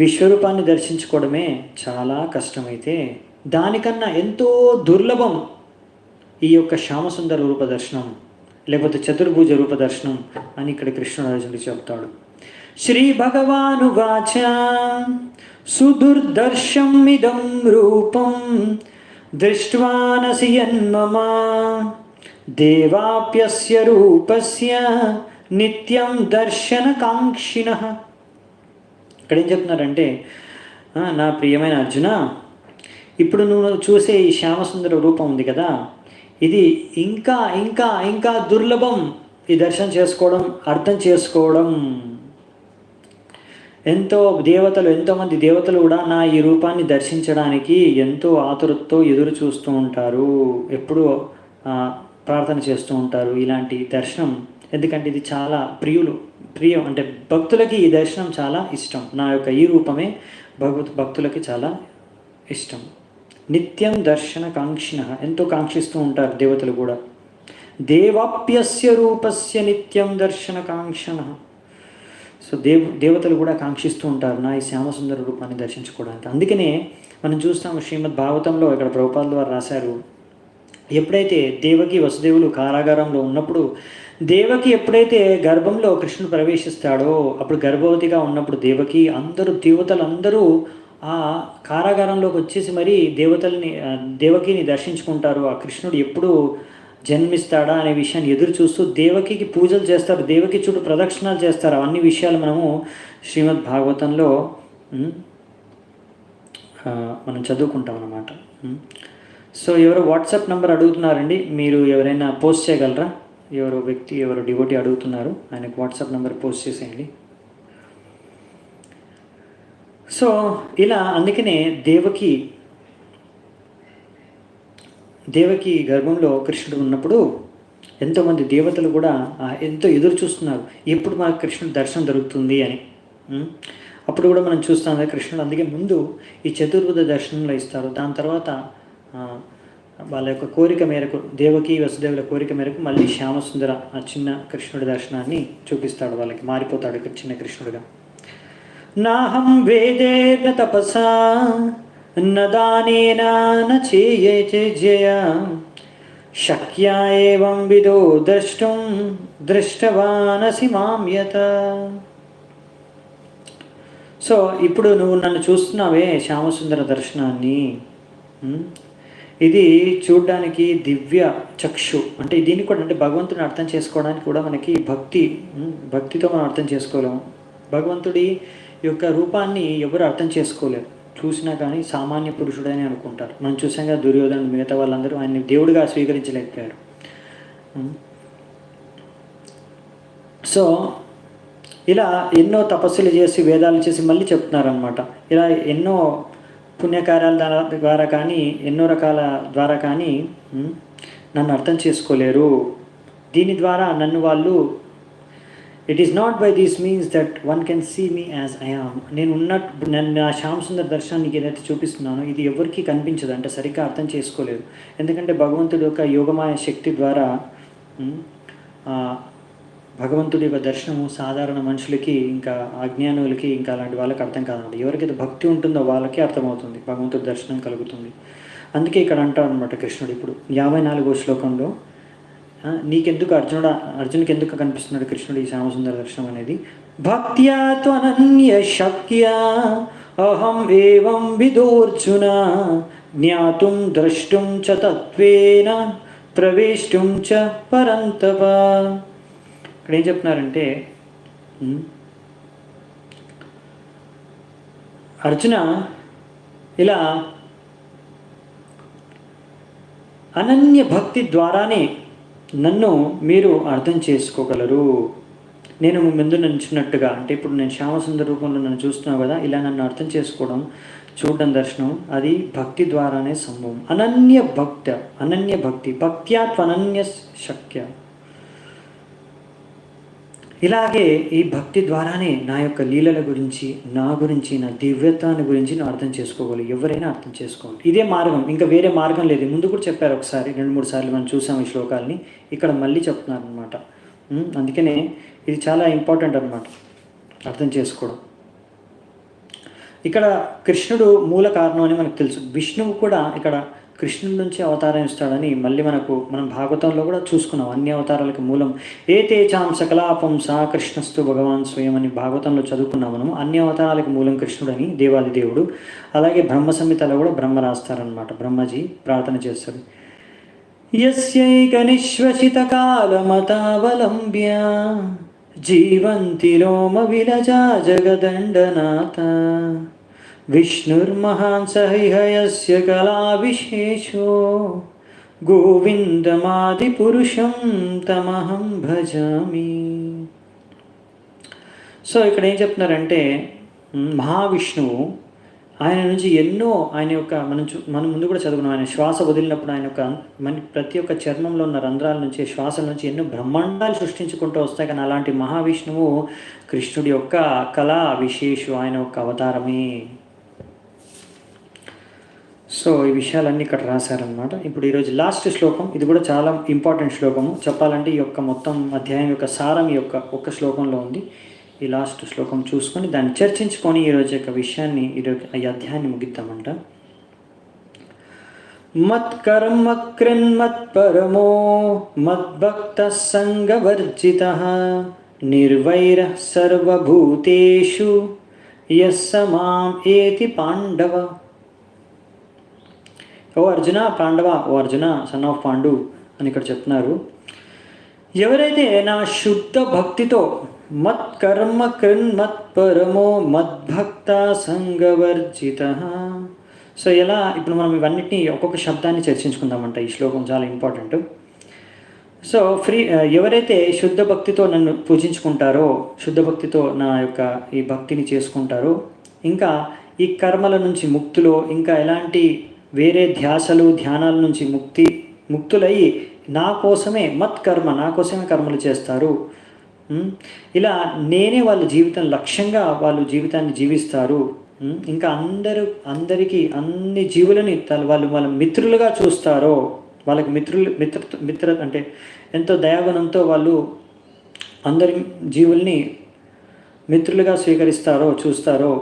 విశ్వరూపాన్ని దర్శించుకోవడమే చాలా కష్టమైతే దానికన్నా ఎంతో దుర్లభం ఈ యొక్క శ్యామసుందర రూప దర్శనం, లేకపోతే చతుర్భుజ రూప దర్శనం అని ఇక్కడ కృష్ణుడు అర్జునుడికి చెప్తాడు. శ్రీ భగవానువాచ సుదుర్దర్శం ఇదం రూపం దృష్ట్వానసి యన్మమ దేవాప్యస్య రూపస్య నిత్యం దర్శనకాంక్షిణః. ఇక్కడ ఏం చెప్తున్నారంటే, నా ప్రియమైన అర్జున, ఇప్పుడు నువ్వు చూసే ఈ శ్యామసుందర రూపం ఉంది కదా, ఇది ఇంకా ఇంకా ఇంకా దుర్లభం. ఈ దర్శనం చేసుకోవడం, అర్థం చేసుకోవడం. ఎంతోమంది దేవతలు కూడా నా ఈ రూపాన్ని దర్శించడానికి ఎంతో ఆతురతతో ఎదురు చూస్తూ ఉంటారు, ఎప్పుడూ ప్రార్థన చేస్తూ ఉంటారు ఇలాంటి దర్శనం. ఎందుకంటే ఇది చాలా ప్రియం, అంటే భక్తులకి ఈ దర్శనం చాలా ఇష్టం. నా యొక్క ఈ రూపమే భక్తులకి చాలా ఇష్టం. నిత్యం దర్శన కాంక్షిణ, ఎంతో కాంక్షిస్తూ ఉంటారు దేవతలు కూడా. దేవాప్యస్య రూపస్య నిత్యం దర్శన కాంక్షణ. సో దేవతలు కూడా కాంక్షిస్తూ ఉంటారు నా ఈ శ్యామసుందర రూపాన్ని దర్శించుకోవడానికి. అందుకనే మనం చూస్తాము శ్రీమద్ భాగవతంలో ఇక్కడ ప్రభుపాదుల వారు రాశారు, ఎప్పుడైతే దేవకి వసుదేవులు కారాగారంలో ఉన్నప్పుడు, దేవకి ఎప్పుడైతే గర్భంలో కృష్ణుడు ప్రవేశిస్తాడో, అప్పుడు గర్భవతిగా ఉన్నప్పుడు దేవకి దేవతలందరూ ఆ కారాగారంలోకి వచ్చేసి మరీ దేవకిని దర్శించుకుంటారు. ఆ కృష్ణుడు ఎప్పుడు జన్మిస్తాడా అనే విషయాన్ని ఎదురు చూస్తూ దేవకి పూజలు చేస్తారు, దేవకి చుట్టూ ప్రదక్షిణాలు చేస్తారు. అన్ని విషయాలు మనము శ్రీమద్ భాగవతంలో మనం చదువుకుంటాం అన్నమాట. సో ఎవరో వాట్సాప్ నెంబర్ అడుగుతున్నారండి, మీరు ఎవరైనా పోస్ట్ చేయగలరా? ఎవరో డివోటీ అడుగుతున్నారు, ఆయనకు వాట్సాప్ నెంబర్ పోస్ట్ చేసేయండి. సో ఇలా అందుకనే దేవకి గర్భంలో కృష్ణుడు ఉన్నప్పుడు ఎంతోమంది దేవతలు కూడా ఎంతో ఎదురు చూస్తున్నారు, ఎప్పుడు మాకు కృష్ణుడు దర్శనం దొరుకుతుంది అని. అప్పుడు కూడా మనం చూస్తాం కృష్ణుడు అందుకే ముందు ఈ చతుర్భుజ దర్శనంలో ఇస్తారు. దాని తర్వాత వాళ్ళ యొక్క కోరిక మేరకు, దేవకి వసుదేవుల కోరిక మేరకు మళ్ళీ శ్యామసుందర ఆ చిన్న కృష్ణుడి దర్శనాన్ని చూపిస్తాడు వాళ్ళకి, మారిపోతాడు ఇక్కడ చిన్న కృష్ణుడిగా. నాహం వేదేన తపసా న దానేన న చేయేజయ శక్య ఏవం విదో ద్రష్టుం దృష్టవానసి మాం యత. సో ఇప్పుడు నువ్వు నన్ను చూస్తున్నావే శ్యామసుందర దర్శనాన్ని, ఇది చూడ్డానికి దివ్య చక్షు, అంటే దీన్ని కూడా అంటే భగవంతుని అర్థం చేసుకోవడానికి కూడా మనకి భక్తితో మనం అర్థం చేసుకోలేము. భగవంతుడి యొక్క రూపాన్ని ఎవరు అర్థం చేసుకోలేరు, చూసినా కానీ సామాన్య పురుషుడని అనుకుంటారు. మనం చూసాం కదా దుర్యోధనుడు మిగతా వాళ్ళందరూ ఆయన్ని దేవుడిగా స్వీకరించలేకపోయారు. సో ఇలా ఎన్నో తపస్సులు చేసి వేదాలు చేసి మళ్ళీ చెప్తున్నారనమాట. ఇలా ఎన్నో పుణ్యకార్యాల ద్వారా కానీ ఎన్నో రకాల ద్వారా కానీ నన్ను అర్థం చేసుకోలేరు. దీని ద్వారా నన్ను వాళ్ళు it is not by these means that one can see me as I am. నన్ను ఆ శ్యామసుందర దర్శనానికి ఏదైతే చూపిస్తున్నానో ఇది ఎవరికీ కనిపించదు, అంటే సరిగ్గా అర్థం చేసుకోలేదు. ఎందుకంటే భగవంతుడి యొక్క యోగమాయ శక్తి ద్వారా భగవంతుడి యొక్క దర్శనము సాధారణ మనుషులకి, ఇంకా అజ్ఞానులకి, ఇంకా అలాంటి వాళ్ళకి అర్థం కాదండి. ఎవరికైతే భక్తి ఉంటుందో వాళ్ళకే అర్థమవుతుంది, భగవంతుడి దర్శనం కలుగుతుంది. అందుకే ఇక్కడ అంటాడు అనమాట కృష్ణుడు ఇప్పుడు 54వ శ్లోకంలో, నీకెందుకు అర్జునుడికి ఎందుకు కనిపిస్తున్నాడు కృష్ణుడు ఈ శ్యామసుందర దర్శనం అనేది? భక్త్యా త్వనన్య శక్యా అహం ఏవం విదోర్జున జ్ఞాతుం ద్రష్టుం చ తత్వేన ప్రవేష్టుం చ పరంతప. ఇక్కడ ఏం చెప్తున్నారంటే, అర్జున ఇలా అనన్య భక్తి ద్వారానే నన్ను మీరు అర్థం చేసుకోగలరు. నేను ముందు నిల్చున్నట్టుగా, అంటే ఇప్పుడు నేను శ్యామసుందర రూపంలో నన్ను చూస్తున్నావు కదా, ఇలా నన్ను అర్థం చేసుకోవడం, చూడడం, దర్శనం అది భక్తి ద్వారానే సంభవం. అనన్య భక్తి భక్త్యాత్వనన్య శక్య. ఇలాగే ఈ భక్తి ద్వారానే నా యొక్క లీలల గురించి, నా గురించి, నా దివ్యత్వాన్ని గురించి నేను అర్థం చేసుకోవాలి. ఎవరైనా అర్థం చేసుకోవాలి, ఇదే మార్గం, ఇంకా వేరే మార్గం లేదు. ముందు కూడా చెప్పారు ఒకసారి, 2-3 సార్లు మనం చూసాం ఈ శ్లోకాలని, ఇక్కడ మళ్ళీ చెప్తున్నారు అనమాట. అందుకనే ఇది చాలా ఇంపార్టెంట్ అనమాట అర్థం చేసుకోవడం. ఇక్కడ కృష్ణుడు మూల కారణం అని మనకు తెలుసు. విష్ణువు కూడా ఇక్కడ కృష్ణుడి నుంచి అవతారం ఇస్తాడని మళ్ళీ మనం భాగవతంలో కూడా చూసుకున్నాం. అన్ని అవతారాలకు మూలం ఏతేచాం సకలాపంస కృష్ణస్తు భగవాన్ స్వయం అని భాగవతంలో చదువుకున్నాం మనం. అన్ని అవతారాలకు మూలం కృష్ణుడని దేవాది దేవుడు. అలాగే బ్రహ్మ సంహితలో కూడా బ్రహ్మ రాస్తారనమాట. బ్రహ్మజీ ప్రార్థన చేస్తారు. యస్యైక నిశ్వసిత కాలమతావలంబ్య జీవంతి లోమ విలజా జగదండనాథ విష్ణుర్మహాన్ సహిహయస్య కళా విశేషో గోవిందమాది పురుషం తమహం భజామి. సో ఇక్కడ ఏం చెప్తున్నారంటే మహావిష్ణువు ఆయన నుంచి ఎన్నో ఆయన యొక్క మనం ముందు కూడా చదువుకున్నాం. ఆయన శ్వాస వదిలినప్పుడు ఆయన యొక్క ప్రతి ఒక్క చర్మంలో ఉన్న రంధ్రాల నుంచి శ్వాసల నుంచి ఎన్నో బ్రహ్మాండాలు సృష్టించుకుంటూ వస్తాయి. కానీ అలాంటి మహావిష్ణువు కృష్ణుడి యొక్క కళా విశేషు, ఆయన యొక్క అవతారమే. సో ఈ విషయాలన్నీ ఇక్కడ రాశారనమాట. ఇప్పుడు ఈరోజు లాస్ట్ శ్లోకం, ఇది కూడా చాలా ఇంపార్టెంట్ శ్లోకము. చెప్పాలంటే ఈ యొక్క మొత్తం అధ్యాయం యొక్క సారం ఈ యొక్క ఒక్క శ్లోకంలో ఉంది. ఈ లాస్ట్ శ్లోకం చూసుకొని దాన్ని చర్చించుకొని ఈరోజు యొక్క విషయాన్ని ఈ అధ్యాయాన్ని ముగిద్దామంట. మత్కర్మ కృన్మత్పరమో మద్భక్త సంగవర్జిత నిర్వైర సర్వభూతేషు యస్స మాం ఏతి పాండవ. ఓ అర్జున, పాండవ, ఓ అర్జున సన్ ఆఫ్ పాండు అని ఇక్కడ చెప్తున్నారు. ఎవరైతే నా శుద్ధ భక్తితో మత్కర్మ కృన్మత్పరమో మద్భక్త సంగవర్జిత. సో ఎలా ఇప్పుడు మనం ఇవన్నిటిని ఒక్కొక్క శబ్దాన్ని చర్చించుకుందామంట. ఈ శ్లోకం చాలా ఇంపార్టెంట్. సో ఎవరైతే శుద్ధ భక్తితో నన్ను పూజించుకుంటారో, శుద్ధ భక్తితో నా యొక్క ఈ భక్తిని చేసుకుంటారో, ఇంకా ఈ కర్మల నుంచి ముక్తులో, ఇంకా ఎలాంటి వేరే ధ్యాసలు ధ్యానాల నుంచి ముక్తులై నా కోసమే మత్కర్మ, నా కోసమే కర్మలు చేస్తారు. ఇలా నేనే వాళ్ళ జీవితం లక్ష్యంగా వాళ్ళు జీవితాన్ని జీవిస్తారు. ఇంకా అందరికీ అన్ని జీవులని వాళ్ళ మిత్రులుగా చూస్తారో, వాళ్ళకి మిత్ర అంటే ఎంతో దయాగుణంతో వాళ్ళు అందరి జీవుల్ని మిత్రులుగా స్వీకరిస్తారో చూస్తారో,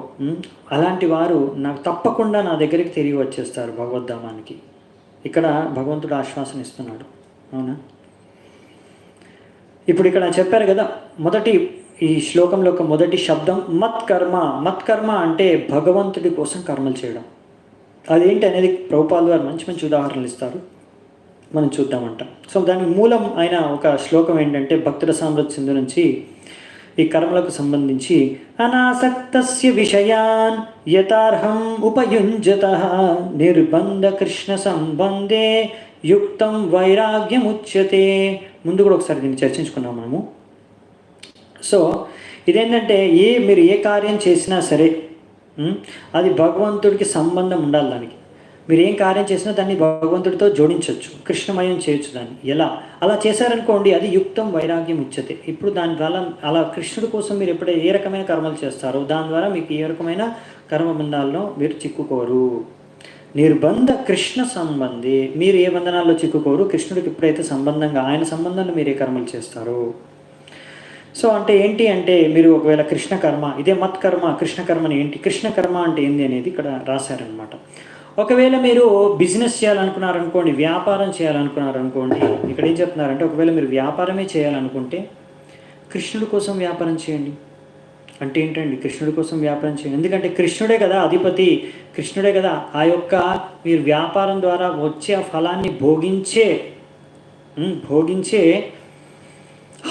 అలాంటి వారు నాకు తప్పకుండా నా దగ్గరికి తిరిగి వచ్చేస్తారు భగవద్ధామానికి. ఇక్కడ భగవంతుడు ఆశ్వాసన ఇస్తున్నాడు. అవునా? ఇప్పుడు ఇక్కడ చెప్పారు కదా, ఈ శ్లోకంలో ఒక మొదటి శబ్దం మత్కర్మ. మత్కర్మ అంటే భగవంతుడి కోసం కర్మలు చేయడం. అదేంటి అనేది ప్రభుపాదులు వారు మంచి మంచి ఉదాహరణలు ఇస్తారు, మనం చూద్దామంట. సో దానికి మూలం అయిన ఒక శ్లోకం ఏంటంటే భక్తుల సామ్రాజ్య సింధు నుంచి ఈ కర్మలకు సంబంధించి అనాసక్తస్య విషయాన్ యథార్హం ఉపయుంజతః నిర్బంధ కృష్ణ సంబంధే యుక్తం వైరాగ్యముచ్యతే. ముందు కూడా ఒకసారి దీన్ని చర్చించుకున్నాం మనము. సో ఇదేంటంటే మీరు ఏ కార్యం చేసినా సరే అది భగవంతుడికి సంబంధం ఉండాలి. దానికి మీరు ఏం కార్యం చేసినా దాన్ని భగవంతుడితో జోడించవచ్చు, కృష్ణమయం చేయొచ్చు. దాన్ని ఎలా అలా చేశారనుకోండి, అది యుక్తం వైరాగ్యం ఉచ్యతే. ఇప్పుడు దాని వల్ల అలా కృష్ణుడి కోసం మీరు ఎప్పుడైతే ఏ రకమైన కర్మలు చేస్తారో దాని ద్వారా మీకు ఏ రకమైన కర్మబంధాల్లో మీరు చిక్కుకోరు. నిర్బంధ కృష్ణ సంబంధి, మీరు ఏ బంధనాల్లో చిక్కుకోరు. కృష్ణుడికి ఎప్పుడైతే సంబంధంగా ఆయన సంబంధంలో మీరు ఏ కర్మలు చేస్తారో. సో అంటే ఏంటి అంటే మీరు ఒకవేళ కృష్ణ కర్మ, ఇదే మత్కర్మ, కృష్ణ కర్మని ఏంటి, కృష్ణ కర్మ అంటే ఏంది అనేది ఇక్కడ రాశారనమాట. ఒకవేళ మీరు బిజినెస్ చేయాలనుకున్నారనుకోండి, వ్యాపారం చేయాలనుకున్నారనుకోండి, ఇక్కడ ఏం చెప్తున్నారంటే ఒకవేళ మీరు వ్యాపారమే చేయాలనుకుంటే కృష్ణుడి కోసం వ్యాపారం చేయండి. అంటే ఏంటండి కృష్ణుడి కోసం వ్యాపారం చేయండి? ఎందుకంటే కృష్ణుడే కదా అధిపతి, కృష్ణుడే కదా ఆ యొక్క మీరు వ్యాపారం ద్వారా వచ్చే ఆ ఫలాన్ని భోగించే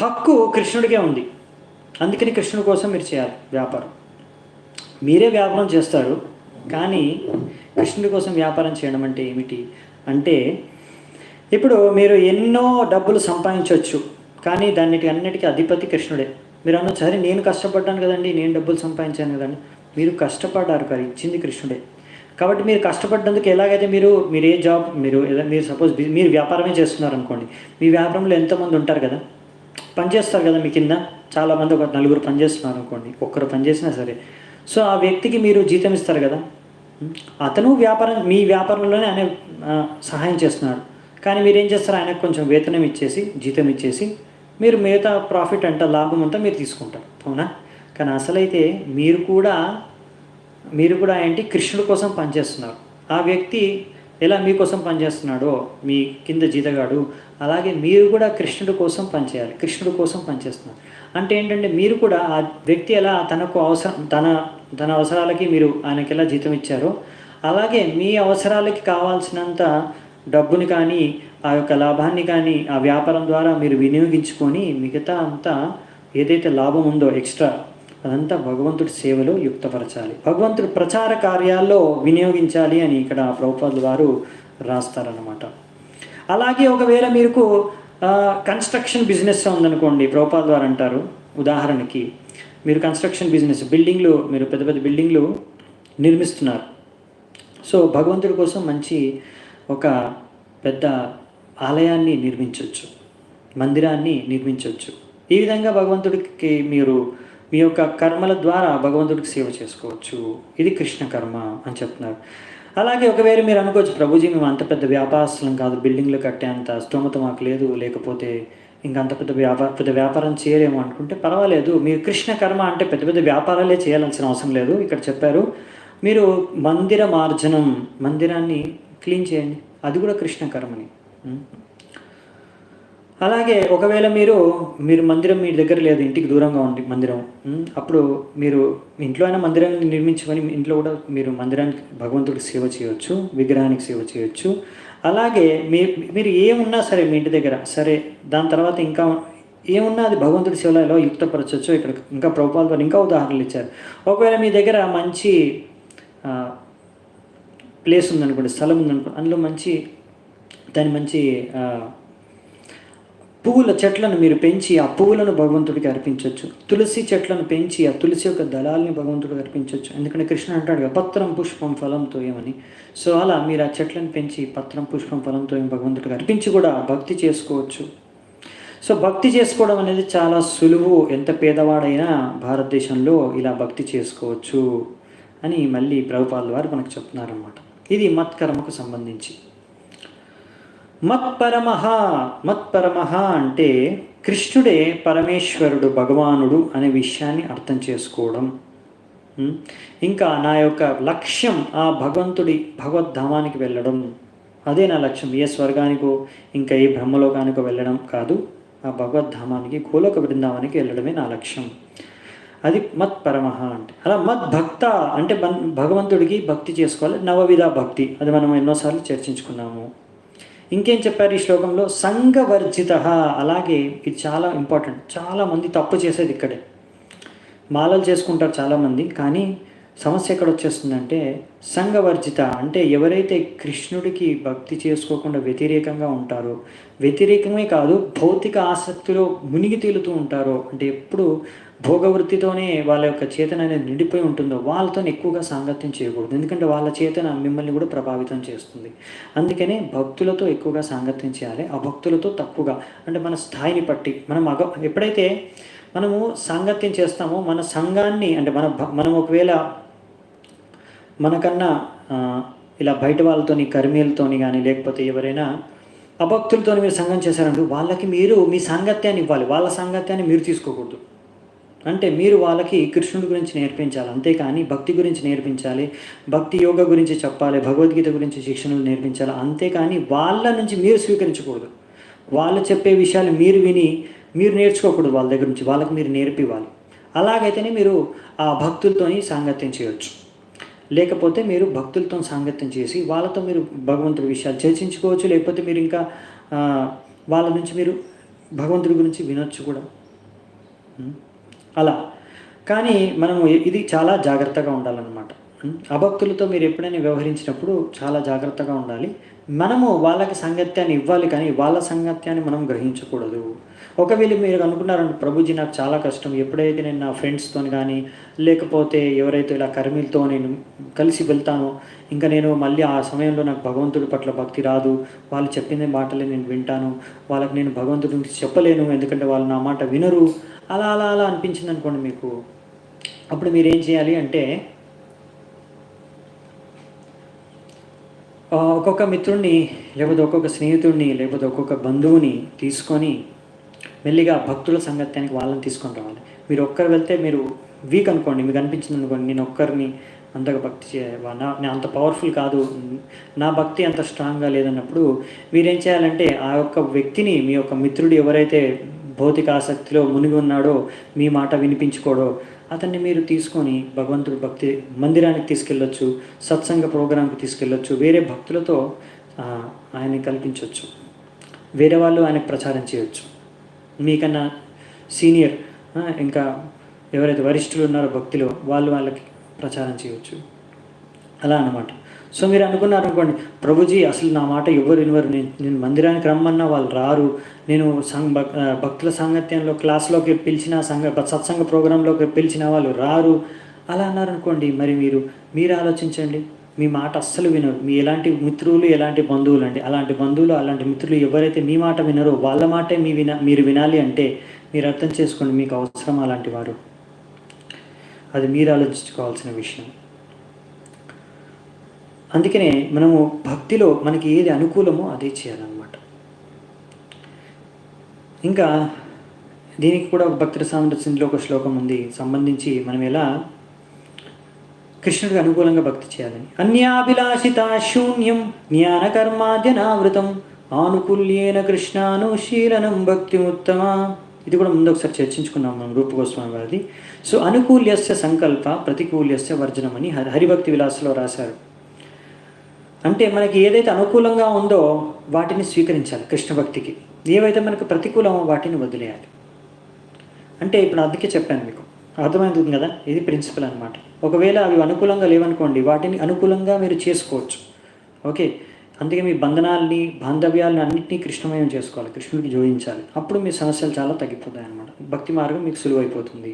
హక్కు కృష్ణుడికే ఉంది. అందుకని కృష్ణుడి కోసం మీరు చేయాలి వ్యాపారం. మీరే వ్యాపారం చేస్తారు, కానీ కృష్ణుడి కోసం వ్యాపారం చేయడం అంటే ఏమిటి అంటే, ఇప్పుడు మీరు ఎన్నో డబ్బులు సంపాదించవచ్చు, కానీ అన్నిటికీ అధిపతి కృష్ణుడే. మీరు అనొచ్చు, సరే నేను కష్టపడ్డాను కదండి, నేను డబ్బులు సంపాదించాను కదండి. మీరు కష్టపడ్డారు కానీ ఇచ్చింది కృష్ణుడే. కాబట్టి మీరు కష్టపడ్డందుకు ఎలాగైతే మీరు ఏ జాబ్ మీరు సపోజ్ మీరు వ్యాపారమే చేస్తున్నారు అనుకోండి, మీ వ్యాపారంలో ఎంతోమంది ఉంటారు కదా, పనిచేస్తారు కదా మీ కింద చాలామంది, ఒక 4 పనిచేస్తున్నారు అనుకోండి, ఒక్కరు పనిచేసినా సరే. సో ఆ వ్యక్తికి మీరు జీతం ఇస్తారు కదా, అతను మీ వ్యాపారంలోనే ఆయన సహాయం చేస్తున్నాడు. కానీ మీరేం చేస్తారు, ఆయనకు కొంచెం వేతనం ఇచ్చేసి, జీతం ఇచ్చేసి, మీరు మిగతా ప్రాఫిట్ లాభం అంతా మీరు తీసుకుంటారు. అవునా? కానీ అసలైతే మీరు కూడా మీరు కూడా ఏంటి కృష్ణుడి కోసం పనిచేస్తున్నారు. ఆ వ్యక్తి ఎలా మీకోసం పనిచేస్తున్నాడో మీ కింద జీతగాడు, అలాగే మీరు కూడా కృష్ణుడి కోసం పనిచేయాలి. కృష్ణుడి కోసం పనిచేస్తున్నారు అంటే ఏంటంటే మీరు కూడా ఆ వ్యక్తి ఎలా తనకు అవసరం తన అవసరాలకి మీరు ఆయనకి ఎలా జీతం ఇచ్చారో, అలాగే మీ అవసరాలకి కావాల్సినంత డబ్బుని కానీ ఆ యొక్క లాభాన్ని కానీ ఆ వ్యాపారం ద్వారా మీరు వినియోగించుకొని మిగతా అంతా ఏదైతే లాభం ఉందో ఎక్స్ట్రా అదంతా భగవంతుడి సేవలో యుక్తపరచాలి, భగవంతుడి ప్రచార కార్యాల్లో వినియోగించాలి అని ఇక్కడ ప్రభుపాదుల వారు రాస్తారన్నమాట. అలాగే ఒకవేళ మీకు కన్స్ట్రక్షన్ బిజినెస్ ఉందనుకోండి, ప్రభుపాదుల వారు అంటారు ఉదాహరణకి మీరు కన్స్ట్రక్షన్ బిజినెస్ బిల్డింగ్లు, మీరు పెద్ద పెద్ద బిల్డింగ్లు నిర్మిస్తున్నారు. సో భగవంతుడి కోసం మంచి ఒక పెద్ద ఆలయాన్ని నిర్మించవచ్చు, మందిరాన్ని నిర్మించవచ్చు. ఈ విధంగా భగవంతుడికి మీరు మీ యొక్క కర్మల ద్వారా భగవంతుడికి సేవ చేసుకోవచ్చు. ఇది కృష్ణ కర్మ అని చెప్తున్నారు. అలాగే ఒకవేళ మీరు అనుకోవచ్చు, ప్రభుజీ మేము అంత పెద్ద వ్యాపారస్తులం కాదు, బిల్డింగ్లు కట్టేంత స్తోమత మాకు లేదు, లేకపోతే ఇంకా అంత పెద్ద వ్యాపారం చేయలేము అనుకుంటే పర్వాలేదు. మీరు కృష్ణ కర్మ అంటే పెద్ద పెద్ద వ్యాపారాలే చేయాల్సిన అవసరం లేదు. ఇక్కడ చెప్పారు మీరు మందిర మార్జనం, మందిరాన్ని క్లీన్ చేయండి, అది కూడా కృష్ణ కర్మని. అలాగే ఒకవేళ మీరు మందిరం మీ దగ్గర లేదు, ఇంటికి దూరంగా ఉంది మందిరం, అప్పుడు మీరు ఇంట్లో అయినా మందిరాన్ని నిర్మించుకొని ఇంట్లో కూడా మీరు మందిరానికి భగవంతుడికి సేవ చేయవచ్చు, విగ్రహానికి సేవ చేయవచ్చు. అలాగే మీరు ఏమున్నా సరే మీ ఇంటి దగ్గర సరే, దాని తర్వాత ఇంకా ఏమున్నా అది భగవంతుడి సేవలో ఎలా యుక్తపరచవచ్చు. ఇక్కడ ఇంకా ప్రభుపాదుల వారు ఇంకా ఉదాహరణలు ఇచ్చారు. ఒకవేళ మీ దగ్గర మంచి ప్లేస్ ఉందనుకోండి, స్థలం ఉందనుకోండి, అందులో మంచి పువ్వుల చెట్లను మీరు పెంచి ఆ పువ్వులను భగవంతుడికి అర్పించవచ్చు. తులసి చెట్లను పెంచి ఆ తులసి యొక్క దళాలని భగవంతుడికి అర్పించవచ్చు. ఎందుకంటే కృష్ణ అంటాడు కదా, పత్రం పుష్పం ఫలంతో ఏమని. సో అలా మీరు ఆ చెట్లను పెంచి పత్రం పుష్పం ఫలంతో ఏం భగవంతుడికి అర్పించి కూడా భక్తి చేసుకోవచ్చు. సో భక్తి చేసుకోవడం అనేది చాలా సులువు. ఎంత పేదవాడైనా భారతదేశంలో ఇలా భక్తి చేసుకోవచ్చు అని మళ్ళీ ప్రభుపాదుల వారు మనకు చెప్తున్నారన్నమాట. ఇది మత్కర్మకు సంబంధించి. మత్పరమః అంటే కృష్ణుడే పరమేశ్వరుడు, భగవానుడు అనే విషయాన్ని అర్థం చేసుకోవడం. ఇంకా నా యొక్క లక్ష్యం ఆ భగవద్ధామానికి వెళ్ళడం, అదే నా లక్ష్యం. ఏ స్వర్గానికో ఇంకా ఏ బ్రహ్మలోకానికో వెళ్ళడం కాదు, ఆ భగవద్ధామానికి గోలోక బృందావానికి వెళ్ళడమే నా లక్ష్యం. అది మత్పరమః అంటే. అలా మద్భక్త అంటే భగవంతుడికి భక్తి చేసుకోవాలి. నవవిధ భక్తి, అది మనం ఎన్నోసార్లు చర్చించుకున్నాము. ఇంకేం చెప్పారు ఈ శ్లోకంలో? సంఘవర్జిత. అలాగే ఇది చాలా ఇంపార్టెంట్. చాలామంది తప్పు చేసేది ఇక్కడే. మాలలు చేసుకుంటారు చాలామంది, కానీ సమస్య ఎక్కడ వచ్చేస్తుందంటే సంఘవర్జిత అంటే ఎవరైతే కృష్ణుడికి భక్తి చేసుకోకుండా వ్యతిరేకంగా ఉంటారో, వ్యతిరేకమే కాదు భౌతిక ఆసక్తిలో మునిగి తేలుతూ ఉంటారో, అంటే ఎప్పుడు భోగవృత్తితోనే వాళ్ళ యొక్క చేతన అనేది నిండిపోయి ఉంటుందో వాళ్ళతో ఎక్కువగా సాంగత్యం చేయకూడదు. ఎందుకంటే వాళ్ళ చేతన మిమ్మల్ని కూడా ప్రభావితం చేస్తుంది. అందుకనే భక్తులతో ఎక్కువగా సాంగత్యం చేయాలి. ఆ భక్తులతో తక్కువగా, అంటే మన స్థాయిని బట్టి మనం ఎప్పుడైతే మనము సాంగత్యం చేస్తామో మన సంఘాన్ని, అంటే మనం ఒకవేళ మనకన్నా ఇలా బయట వాళ్ళతోని కర్మీలతోని కానీ లేకపోతే ఎవరైనా అభక్తులతో మీరు సంఘం చేశారంటూ వాళ్ళకి మీరు మీ సాంగత్యాన్ని ఇవ్వాలి, వాళ్ళ సాంగత్యాన్ని మీరు తీసుకోకూడదు. అంటే మీరు వాళ్ళకి కృష్ణుడి గురించి నేర్పించాలి, అంతేకాని భక్తి గురించి నేర్పించాలి, భక్తి యోగ గురించి చెప్పాలి, భగవద్గీత గురించి శిక్షణలు నేర్పించాలి, అంతేకాని వాళ్ళ నుంచి మీరు స్వీకరించకూడదు. వాళ్ళు చెప్పే విషయాలు మీరు విని మీరు నేర్చుకోకూడదు, వాళ్ళ దగ్గర నుంచి వాళ్ళకి మీరు నేర్పివ్వాలి. అలాగైతేనే మీరు ఆ భక్తులతోని సాంగత్యం చేయవచ్చు. లేకపోతే మీరు భక్తులతో సాంగత్యం చేసి వాళ్ళతో మీరు భగవంతుడి విషయాలు చర్చించుకోవచ్చు, లేకపోతే మీరు ఇంకా వాళ్ళ నుంచి మీరు భగవంతుడి గురించి వినొచ్చు కూడా అలా. కానీ మనము ఇది చాలా జాగ్రత్తగా ఉండాలన్నమాట. అభక్తులతో మీరు ఎప్పుడైనా వ్యవహరించినప్పుడు చాలా జాగ్రత్తగా ఉండాలి. మనము వాళ్ళకి సాంగత్యాన్ని ఇవ్వాలి, కానీ వాళ్ళ సాంగత్యాన్ని మనం గ్రహించకూడదు. ఒకవేళ మీరు అనుకున్నారంటే ప్రభుజీ నాకు చాలా కష్టం, ఎప్పుడైతే నేను నా ఫ్రెండ్స్తో కానీ లేకపోతే ఎవరైతే ఇలా కర్మీలతో నేను కలిసి వెళ్తానో ఇంకా నేను మళ్ళీ ఆ సమయంలో నాకు భగవంతుడి పట్ల భక్తి రాదు, వాళ్ళు చెప్పిన మాటలే నేను వింటాను, వాళ్ళకి నేను భగవంతుడి గురించి చెప్పలేను ఎందుకంటే వాళ్ళు నా మాట వినరు, అలా అలా అలా అనిపించింది అనుకోండి మీకు. అప్పుడు మీరు ఏం చేయాలి అంటే ఒక్కొక్క మిత్రుడిని లేకపోతే ఒక్కొక్క స్నేహితుడిని లేకపోతే ఒక్కొక్క బంధువుని తీసుకొని మెల్లిగా భక్తుల సంగత్యానికి వాళ్ళని తీసుకొని రావాలి. మీరు ఒక్కరు వెళ్తే మీరు వీక్ అనుకోండి, మీకు అనిపించింది అనుకోండి నేను ఒక్కరిని అంతగా భక్తి నేను అంత పవర్ఫుల్ కాదు, నా భక్తి అంత స్ట్రాంగ్గా లేదన్నప్పుడు మీరేం చేయాలంటే ఆ యొక్క వ్యక్తిని, మీ యొక్క మిత్రుడు ఎవరైతే భౌతిక ఆసక్తిలో మునిగి ఉన్నాడో, మీ మాట వినిపించుకోడో, అతన్ని మీరు తీసుకొని భగవంతుడు భక్తి మందిరానికి తీసుకెళ్ళొచ్చు, సత్సంగ ప్రోగ్రాంకి తీసుకెళ్ళొచ్చు, వేరే భక్తులతో ఆయన్ని కల్పించవచ్చు, వేరే వాళ్ళు ఆయనకు ప్రచారం చేయొచ్చు. మీకన్నా సీనియర్ ఇంకా ఎవరైతే వరిష్ఠులు ఉన్నారో భక్తిలో వాళ్ళకి ప్రచారం చేయవచ్చు. అలా అన్నమాట. సో మీరు అనుకున్నారు అనుకోండి, ప్రభుజీ అసలు నా మాట ఎవరు వినవరు, నేను మందిరానికి రమ్మన్నా వాళ్ళు రారు, నేను భక్తుల సాంగత్యంలో క్లాస్లోకి పిలిచిన సత్సంగ ప్రోగ్రాంలోకి పిలిచిన వాళ్ళు రారు, అలా అన్నారనుకోండి, మరి మీరు ఆలోచించండి. మీ మాట అస్సలు వినరు. మీ ఎలాంటి మిత్రులు, ఎలాంటి బంధువులు అండి, అలాంటి బంధువులు, అలాంటి మిత్రులు ఎవరైతే మీ మాట వినరో వాళ్ళ మాటే మీరు వినాలి అంటే మీరు అర్థం చేసుకోండి, మీకు అవసరం అలాంటి వారు. అది మీరు ఆలోచించుకోవాల్సిన విషయం. అందుకనే మనము భక్తిలో మనకి ఏది అనుకూలమో అదే చేయాలన్నమాట. ఇంకా దీనికి కూడా భక్తుల సామరస్యంలో ఒక శ్లోకం ఉంది సంబంధించి మనం ఎలా కృష్ణుడికి అనుకూలంగా భక్తి చేయాలని. అన్యాభిలాషిత శూన్యం జ్ఞానకర్మాద్యనావృతం ఆనుకూల్యేన కృష్ణానుశీలనం భక్తి ఉత్తమ. ఇది కూడా ముందు ఒకసారి చర్చించుకున్నాం మనం రూప గోస్వామి గారిది. సో అనుకూల్యస్య సంకల్ప ప్రతికూల్యస్య వర్జనం అని హరిభక్తి విలాసలో రాశారు. అంటే మనకి ఏదైతే అనుకూలంగా ఉందో వాటిని స్వీకరించాలి కృష్ణ భక్తికి, ఏవైతే మనకు ప్రతికూలమో వాటిని వదిలేయాలి. అంటే ఇప్పుడు అందుకే చెప్పాను మీకు, అర్థమవుతుంది కదా, ఇది ప్రిన్సిపల్ అనమాట. ఒకవేళ అవి అనుకూలంగా లేవనుకోండి, వాటిని అనుకూలంగా మీరు చేసుకోవచ్చు. ఓకే, అందుకే మీ బంధనాల్ని, బాంధవ్యాలని అన్నింటినీ కృష్ణమయం చేసుకోవాలి, కృష్ణుడికి జోడించాలి. అప్పుడు మీ సమస్యలు చాలా తగ్గిపోతాయి అన్నమాట. భక్తి మార్గం మీకు సులువైపోతుంది.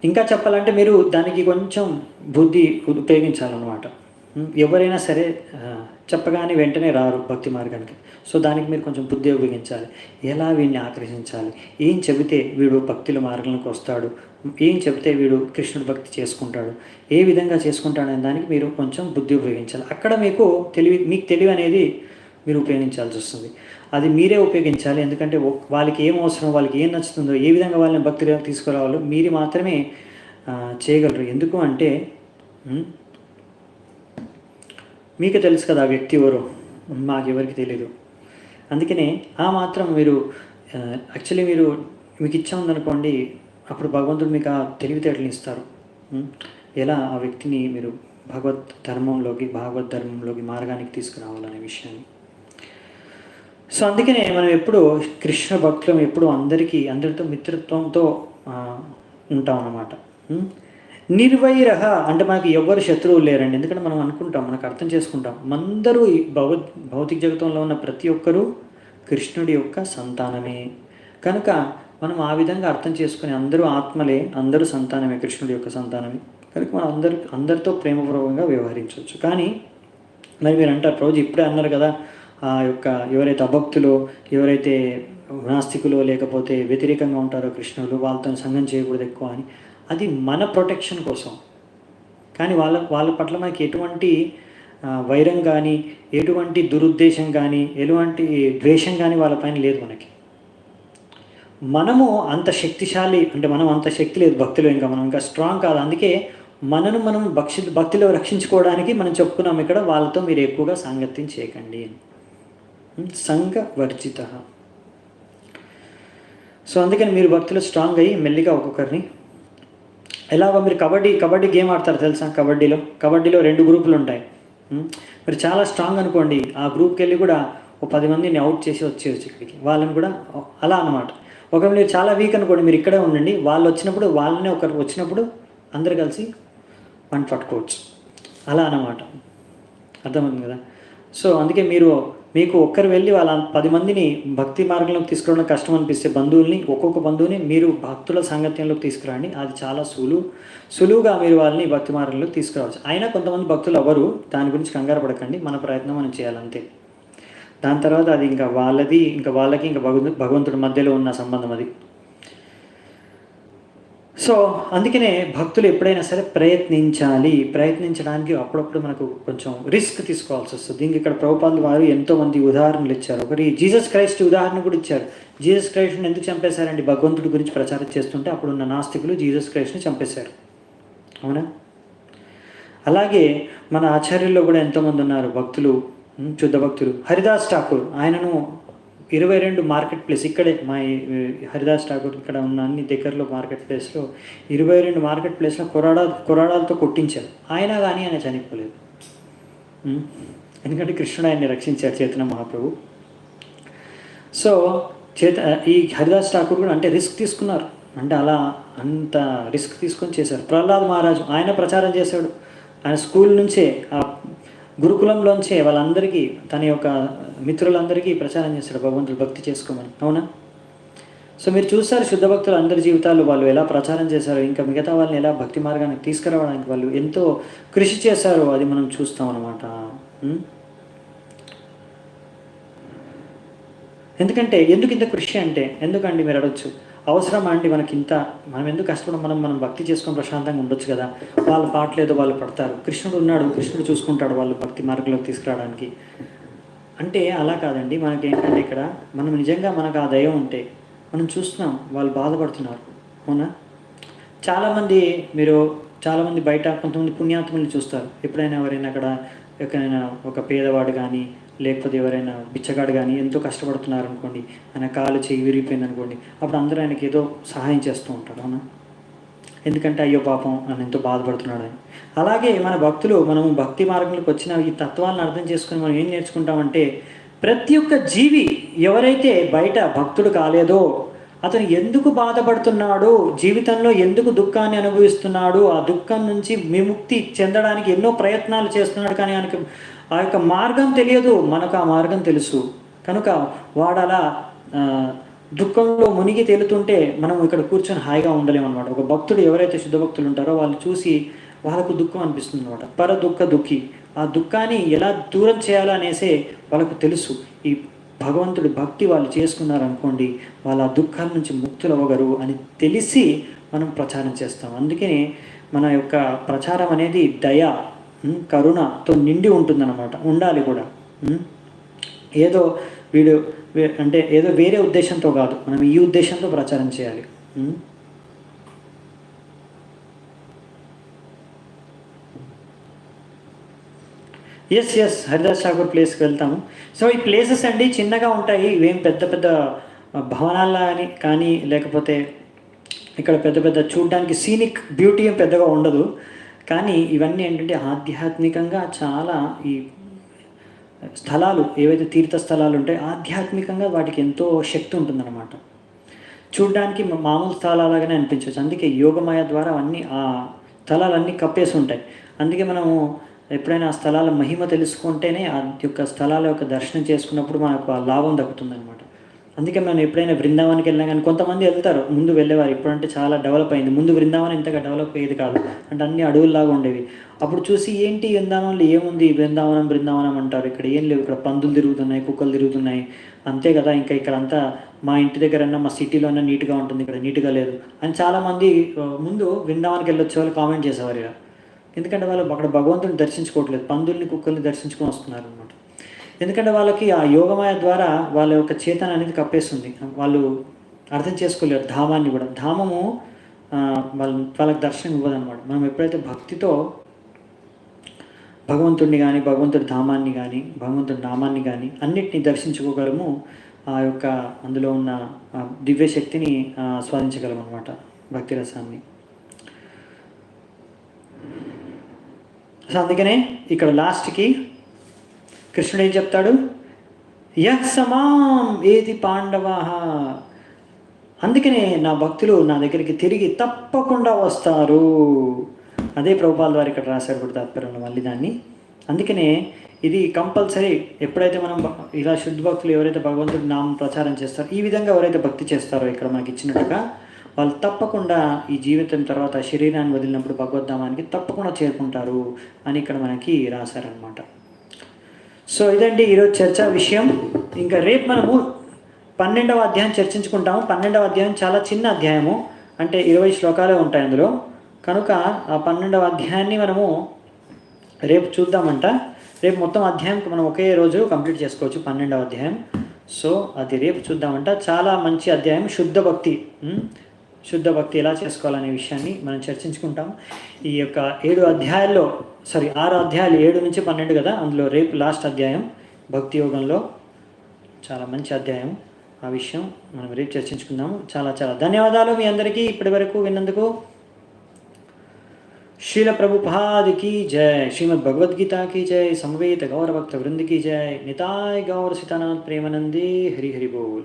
ఇంకా చెప్పాలంటే మీరు దానికి కొంచెం బుద్ధి ఉపయోగించాలన్నమాట. ఎవరైనా సరే చెప్పగానే వెంటనే రారు భక్తి మార్గానికి. సో దానికి మీరు కొంచెం బుద్ధి ఉపయోగించాలి. ఎలా వీడిని ఆకర్షించాలి, ఏం చెబితే వీడు భక్తుల మార్గంలోకి వస్తాడు, ఏం చెబితే వీడు కృష్ణుడు భక్తి చేసుకుంటాడు, ఏ విధంగా చేసుకుంటాడనే దానికి మీరు కొంచెం బుద్ధి ఉపయోగించాలి. అక్కడ మీకు తెలివి అనేది మీరు ఉపయోగించాల్సి వస్తుంది. అది మీరే ఉపయోగించాలి. ఎందుకంటే వాళ్ళకి ఏం అవసరం, వాళ్ళకి ఏం నచ్చుతుందో, ఏ విధంగా వాళ్ళని భక్తిగా తీసుకురావాలో మీరు మాత్రమే చేయగలరు. ఎందుకు అంటే మీకు తెలుసు కదా ఆ వ్యక్తి ఎవరో, మాకెవరికి తెలియదు. అందుకనే ఆ మాత్రం మీరు యాక్చువల్లీ మీకు ఇచ్చా ఉందనుకోండి, అప్పుడు భగవంతుడు మీకు ఆ తెలివితేటలు ఇస్తారు. ఎలా ఆ వ్యక్తిని మీరు భగవద్ ధర్మంలోకి మార్గానికి తీసుకురావాలనే విషయాన్ని. సో అందుకనే మనం ఎప్పుడు కృష్ణ భక్తులం, ఎప్పుడు అందరితో మిత్రత్వంతో ఉంటాం అన్నమాట. నిర్వైరహ అంటే మనకి ఎవరు శత్రువులు లేరండి. ఎందుకంటే మనం అనుకుంటాం, మనకు అర్థం చేసుకుంటాం, అందరూ ఈ భౌతిక జగతంలో ఉన్న ప్రతి ఒక్కరూ కృష్ణుడి యొక్క సంతానమే. కనుక మనం ఆ విధంగా అర్థం చేసుకుని అందరూ ఆత్మలే, అందరూ సంతానమే, కృష్ణుడి యొక్క సంతానమే. కనుక మనం అందరితో ప్రేమపూర్వకంగా వ్యవహరించవచ్చు. కానీ మరి మీరు అంటారు, రోజు ఇప్పుడే అన్నారు కదా, ఆ యొక్క ఎవరైతే అభక్తులో, ఎవరైతే నాస్తికులో లేకపోతే వ్యతిరేకంగా ఉంటారో కృష్ణుడు, వాళ్ళతో సంఘం చేయకూడదు ఎక్కువ అని. అది మన ప్రొటెక్షన్ కోసం. కానీ వాళ్ళ పట్ల మనకి ఎటువంటి వైరం కానీ, ఎటువంటి దురుద్దేశం కానీ, ఎటువంటి ద్వేషం కానీ వాళ్ళపైన లేదు మనకి. మనము అంత శక్తిశాలి అంటే మనం అంత శక్తి లేదు భక్తిలో, మనం ఇంకా స్ట్రాంగ్ కాదు. అందుకే మనం భక్తిలో రక్షించుకోవడానికి మనం చెప్పుకున్నాం ఇక్కడ, వాళ్ళతో మీరు ఎక్కువగా సాంగత్యం చేయకండి, సంఘ వర్జిత. సో అందుకని మీరు భక్తిలో స్ట్రాంగ్ అయ్యి మెల్లిగా ఒక్కొక్కరిని, ఎలాగో మీరు కబడ్డీ గేమ్ ఆడతారు తెలుసా. కబడ్డీలో 2 గ్రూపులు ఉంటాయి. మీరు చాలా స్ట్రాంగ్ అనుకోండి, ఆ గ్రూప్కి వెళ్ళి కూడా 10 మందిని అవుట్ చేసి వచ్చేయచ్చు ఇక్కడికి, వాళ్ళని కూడా అలా అన్నమాట. ఒకవేళ మీరు చాలా వీక్ అనుకోండి, మీరు ఇక్కడే ఉండండి, వాళ్ళు వచ్చినప్పుడు వాళ్ళనే ఒకరు వచ్చినప్పుడు అందరు కలిసి పంట పట్టుకోవచ్చు, అలా అన్నమాట. అర్థమవుతుంది కదా. సో అందుకే మీకు ఒక్కరు వెళ్ళి వాళ్ళ 10 మందిని భక్తి మార్గంలోకి తీసుకురావడం కష్టం అనిపిస్తే ఒక్కొక్క బంధువుని మీరు భక్తుల సాంగత్యంలోకి తీసుకురండి. అది చాలా సులువుగా మీరు వాళ్ళని భక్తి మార్గంలోకి తీసుకురావచ్చు. అయినా కొంతమంది భక్తులు ఎవరు, దాని గురించి కంగారు పడకండి, మన ప్రయత్నం మనం చేయాలంతే. దాని తర్వాత అది ఇంకా వాళ్ళకి భగవంతుడి మధ్యలో ఉన్న సంబంధం అది. సో అందుకనే భక్తులు ఎప్పుడైనా సరే ప్రయత్నించడానికి అప్పుడప్పుడు మనకు కొంచెం రిస్క్ తీసుకోవాల్సి వస్తుంది. దీనికి ఇక్కడ ప్రభుపాదులు వారు ఎంతోమంది ఉదాహరణలు ఇచ్చారు. ఒకటి జీసస్ క్రైస్ట్ ఉదాహరణ కూడా ఇచ్చారు. జీసస్ క్రైస్ట్ని ఎందుకు చంపేశారండి? భగవంతుడి గురించి ప్రచారం చేస్తుంటే అప్పుడున్న నాస్తికులు జీసస్ క్రైస్ట్ని చంపేశారు. అవునా? అలాగే మన ఆచార్యుల్లో కూడా ఎంతోమంది ఉన్నారు భక్తులు, శుద్ధ భక్తులు. హరిదాస్ ఠాకూర్, ఆయనను 22 మార్కెట్ ప్లేస్ ఇక్కడే మా హరిదాస్ ఠాకూర్ ఇక్కడ ఉన్న అన్ని దగ్గరలో మార్కెట్ ప్లేస్లో 22 మార్కెట్ ప్లేస్లో కొరాడాలతో కొట్టించారు. అయినా కానీ ఆయన చనిపోలేదు. ఎందుకంటే కృష్ణుడు ఆయన్ని రక్షించారు, చైతన్య మహాప్రభు. సో ఈ హరిదాస్ ఠాకూర్ కూడా అంటే రిస్క్ తీసుకున్నారు, అంటే అలా అంత రిస్క్ తీసుకొని చేశారు. ప్రహ్లాద్ మహారాజు ఆయన ప్రచారం చేశాడు. ఆయన స్కూల్ నుంచే, ఆ గురుకులంలోంచే వాళ్ళందరికీ, తన యొక్క మిత్రులందరికీ ప్రచారం చేశాడు భగవంతుడు భక్తి చేసుకోమని. అవునా? సో మీరు చూస్తారు శుద్ధ భక్తులు అందరి జీవితాలు వాళ్ళు ఎలా ప్రచారం చేశారు, ఇంకా మిగతా వాళ్ళని ఎలా భక్తి మార్గానికి తీసుకురావడానికి వాళ్ళు ఎంతో కృషి చేశారో అది మనం చూస్తాం అన్నమాట. ఎందుకంటే ఎందుకు ఇంత కృషి అంటే, ఎందుకండి మీరు అడగచ్చు, అవసరమా అండి మనకి ఇంత, మనం ఎందుకు కష్టపడం, మనం భక్తి చేసుకొని ప్రశాంతంగా ఉండొచ్చు కదా, వాళ్ళు పాటలేదో వాళ్ళు పడతారు, కృష్ణుడు ఉన్నాడు, కృష్ణుడు చూసుకుంటాడు వాళ్ళు భక్తి మార్గంలోకి తీసుకురావడానికి అంటే. అలా కాదండి. మనకేంటంటే ఇక్కడ మనం నిజంగా మనకు ఆ దయ ఉంటే మనం చూస్తున్నాం వాళ్ళు బాధపడుతున్నారు. అవునా? చాలామంది బయట కొంతమంది పుణ్యాత్ములు చూస్తారు. ఎప్పుడైనా ఎవరైనా అక్కడ ఎక్కడైనా ఒక పేదవాడు కానీ లేకపోతే ఎవరైనా బిచ్చగాడు కానీ ఎంతో కష్టపడుతున్నారు అనుకోండి, ఆయన కాలు చెయ్యి విరిగిపోయింది అనుకోండి, అప్పుడు అందరూ ఆయనకి ఏదో సహాయం చేస్తూ ఉంటారు. అవునా? ఎందుకంటే అయ్యో పాపం నన్ను ఎంతో బాధపడుతున్నాడు అని. అలాగే మన భక్తులు, మనము భక్తి మార్గంలోకి వచ్చిన ఈ తత్వాలను అర్థం చేసుకుని మనం ఏం నేర్చుకుంటామంటే, ప్రతి ఒక్క జీవి ఎవరైతే బయట భక్తుడు కాలేదో అతను ఎందుకు బాధపడుతున్నాడు, జీవితంలో ఎందుకు దుఃఖాన్ని అనుభవిస్తున్నాడు, ఆ దుఃఖం నుంచి విముక్తి చెందడానికి ఎన్నో ప్రయత్నాలు చేస్తున్నాడు, కానీ ఆయనకి ఆ యొక్క మార్గం తెలియదు. మనకు ఆ మార్గం తెలుసు కనుక వాడు అలా దుఃఖంలో మునిగి తేలుతుంటే మనం ఇక్కడ కూర్చొని హాయిగా ఉండలేమన్నమాట. ఒక భక్తుడు ఎవరైతే శుద్ధ భక్తులు ఉంటారో వాళ్ళు చూసి వాళ్ళకు దుఃఖం అనిపిస్తుంది అనమాట. పర దుఃఖ దుఃఖి, ఆ దుఃఖాన్ని ఎలా దూరం చేయాలనేసే వాళ్ళకు తెలుసు. ఈ భగవంతుడి భక్తి వాళ్ళు చేసుకున్నారనుకోండి, వాళ్ళ దుఃఖాల నుంచి ముక్తులు అవ్వగరు అని తెలిసి మనం ప్రచారం చేస్తాం. అందుకని మన యొక్క ప్రచారం అనేది దయ, కరుణతో నిండి ఉంటుందన్నమాట. ఉండాలి కూడా. ఏదో ఏదో వేరే ఉద్దేశంతో కాదు, మనం ఈ ఉద్దేశంతో ప్రచారం చేయాలి. ఎస్ హరిదాస్ ఠాకూర్ ప్లేస్కి వెళ్తాము. సో ఈ ప్లేసెస్ అండి చిన్నగా ఉంటాయి, ఇవేం పెద్ద పెద్ద భవనాల అని కానీ లేకపోతే ఇక్కడ పెద్ద పెద్ద చూడడానికి సీనిక్ బ్యూటీ ఏం పెద్దగా ఉండదు. కానీ ఇవన్నీ ఏంటంటే ఆధ్యాత్మికంగా చాలా ఈ స్థలాలు ఏవైతే తీర్థ స్థలాలు ఉంటాయో ఆధ్యాత్మికంగా వాటికి ఎంతో శక్తి ఉంటుందన్నమాట. చూడ్డానికి మామూలు స్థలాలాగానే అనిపించవచ్చు. అందుకే యోగమాయ ద్వారా అన్నీ ఆ స్థలాలన్నీ కప్పేసి ఉంటాయి. అందుకే మనము ఎప్పుడైనా ఆ స్థలాల మహిమ తెలుసుకుంటేనే ఆ యొక్క స్థలాల యొక్క దర్శనం చేసుకున్నప్పుడు మనకు ఆ లాభం దక్కుతుందన్నమాట. అందుకే మనం ఎప్పుడైనా బృందావనానికి వెళ్ళినా కానీ కొంతమంది వెళ్తారు, ముందు వెళ్ళేవారు. ఇప్పుడంటే చాలా డెవలప్ అయింది. ముందు బృందావనం ఇంతగా డెవలప్ అయ్యేది కాదు, అంటే అన్ని అడవుల్లాగా ఉండేవి. అప్పుడు చూసి ఏంటి బృందావనంలో ఏముంది, బృందావనం అంటారు, ఇక్కడ ఏం లేవు, ఇక్కడ పందులు తిరుగుతున్నాయి, కుక్కలు తిరుగుతున్నాయి, అంతే కదా, ఇంకా ఇక్కడ అంతా మా ఇంటి దగ్గరన్నా మా సిటీలో అన్నా నీట్గా ఉంటుంది, ఇక్కడ నీట్గా లేదు అని చాలామంది ముందు బృందావనానికి వెళ్ళొచ్చే వాళ్ళు కామెంట్ చేసేవారు. ఇక ఎందుకంటే వాళ్ళు అక్కడ భగవంతుని దర్శించుకోవట్లేదు, పందుల్ని కుక్కల్ని దర్శించుకొని వస్తున్నారు అనమాట. ఎందుకంటే వాళ్ళకి ఆ యోగమాయ ద్వారా వాళ్ళ యొక్క చేతన అనేది కప్పేస్తుంది. వాళ్ళు అర్థం చేసుకోలేరు ధామాన్ని కూడా. ధామము వాళ్ళకి దర్శనం ఇవ్వదన్నమాట. మనం ఎప్పుడైతే భక్తితో భగవంతుడిని కానీ భగవంతుడి ధామాన్ని కానీ భగవంతుడి నామాన్ని కానీ అన్నిటినీ దర్శించుకోగలము, ఆ యొక్క అందులో ఉన్న దివ్య శక్తిని ఆస్వాదించగలం అనమాట, భక్తి రసాన్ని. సో అందుకనే ఇక్కడ లాస్ట్కి కృష్ణుడు ఏం చెప్తాడు, యః సమాం ఏది పాండవాః, అందుకనే నా భక్తులు నా దగ్గరికి తిరిగి తప్పకుండా వస్తారు. అదే ప్రభుపాల్ ద్వారా ఇక్కడ రాశారు కూడా తాత్పర్యంలో మళ్ళీ దాన్ని. అందుకనే ఇది కంపల్సరీ. ఎప్పుడైతే మనం ఇలా శుద్ధ భక్తులు ఎవరైతే భగవంతుడి నామం ప్రచారం చేస్తారో, ఈ విధంగా ఎవరైతే భక్తి చేస్తారో ఇక్కడ మనకి ఇచ్చినట్టుగా, వాళ్ళు తప్పకుండా ఈ జీవితం తర్వాత శరీరాన్ని వదిలినప్పుడు భగవద్ధామానికి తప్పకుండా చేరుకుంటారు అని ఇక్కడ మనకి రాశారనమాట. సో ఇదండి ఈరోజు చర్చా విషయం. ఇంకా రేపు మనము 12వ అధ్యాయం చర్చించుకుంటాము. 12వ అధ్యాయం చాలా చిన్న అధ్యాయము, అంటే 20 శ్లోకాలే ఉంటాయి అందులో. కనుక ఆ 12వ అధ్యాయాన్ని మనము రేపు చూద్దామంట. రేపు మొత్తం అధ్యాయంకి మనం ఒకే రోజు కంప్లీట్ చేసుకోవచ్చు 12వ అధ్యాయం. సో అది రేపు చూద్దామంట. చాలా మంచి అధ్యాయం, శుద్ధ భక్తి. శుద్ధ భక్తి ఎలా చేసుకోవాలనే విషయాన్ని మనం చర్చించుకుంటాం. ఈ యొక్క 7 అధ్యాయాల్లో 6 అధ్యాయాలు 7 నుంచి 12 కదా, అందులో రేపు లాస్ట్ అధ్యాయం భక్తి యోగంలో చాలా మంచి అధ్యాయం. ఆ విషయం మనం రేపు చర్చించుకుందాము. చాలా చాలా ధన్యవాదాలు మీ అందరికీ ఇప్పటి వరకు విన్నందుకు. శ్రీల ప్రభుపాద్ की जय, श्रीमद् भगवद गीता की जय, समवेत गौर भक्त वृंद की जय, निताय गौर सीतानाथ प्रेमानंदे, हरि हरि बोल.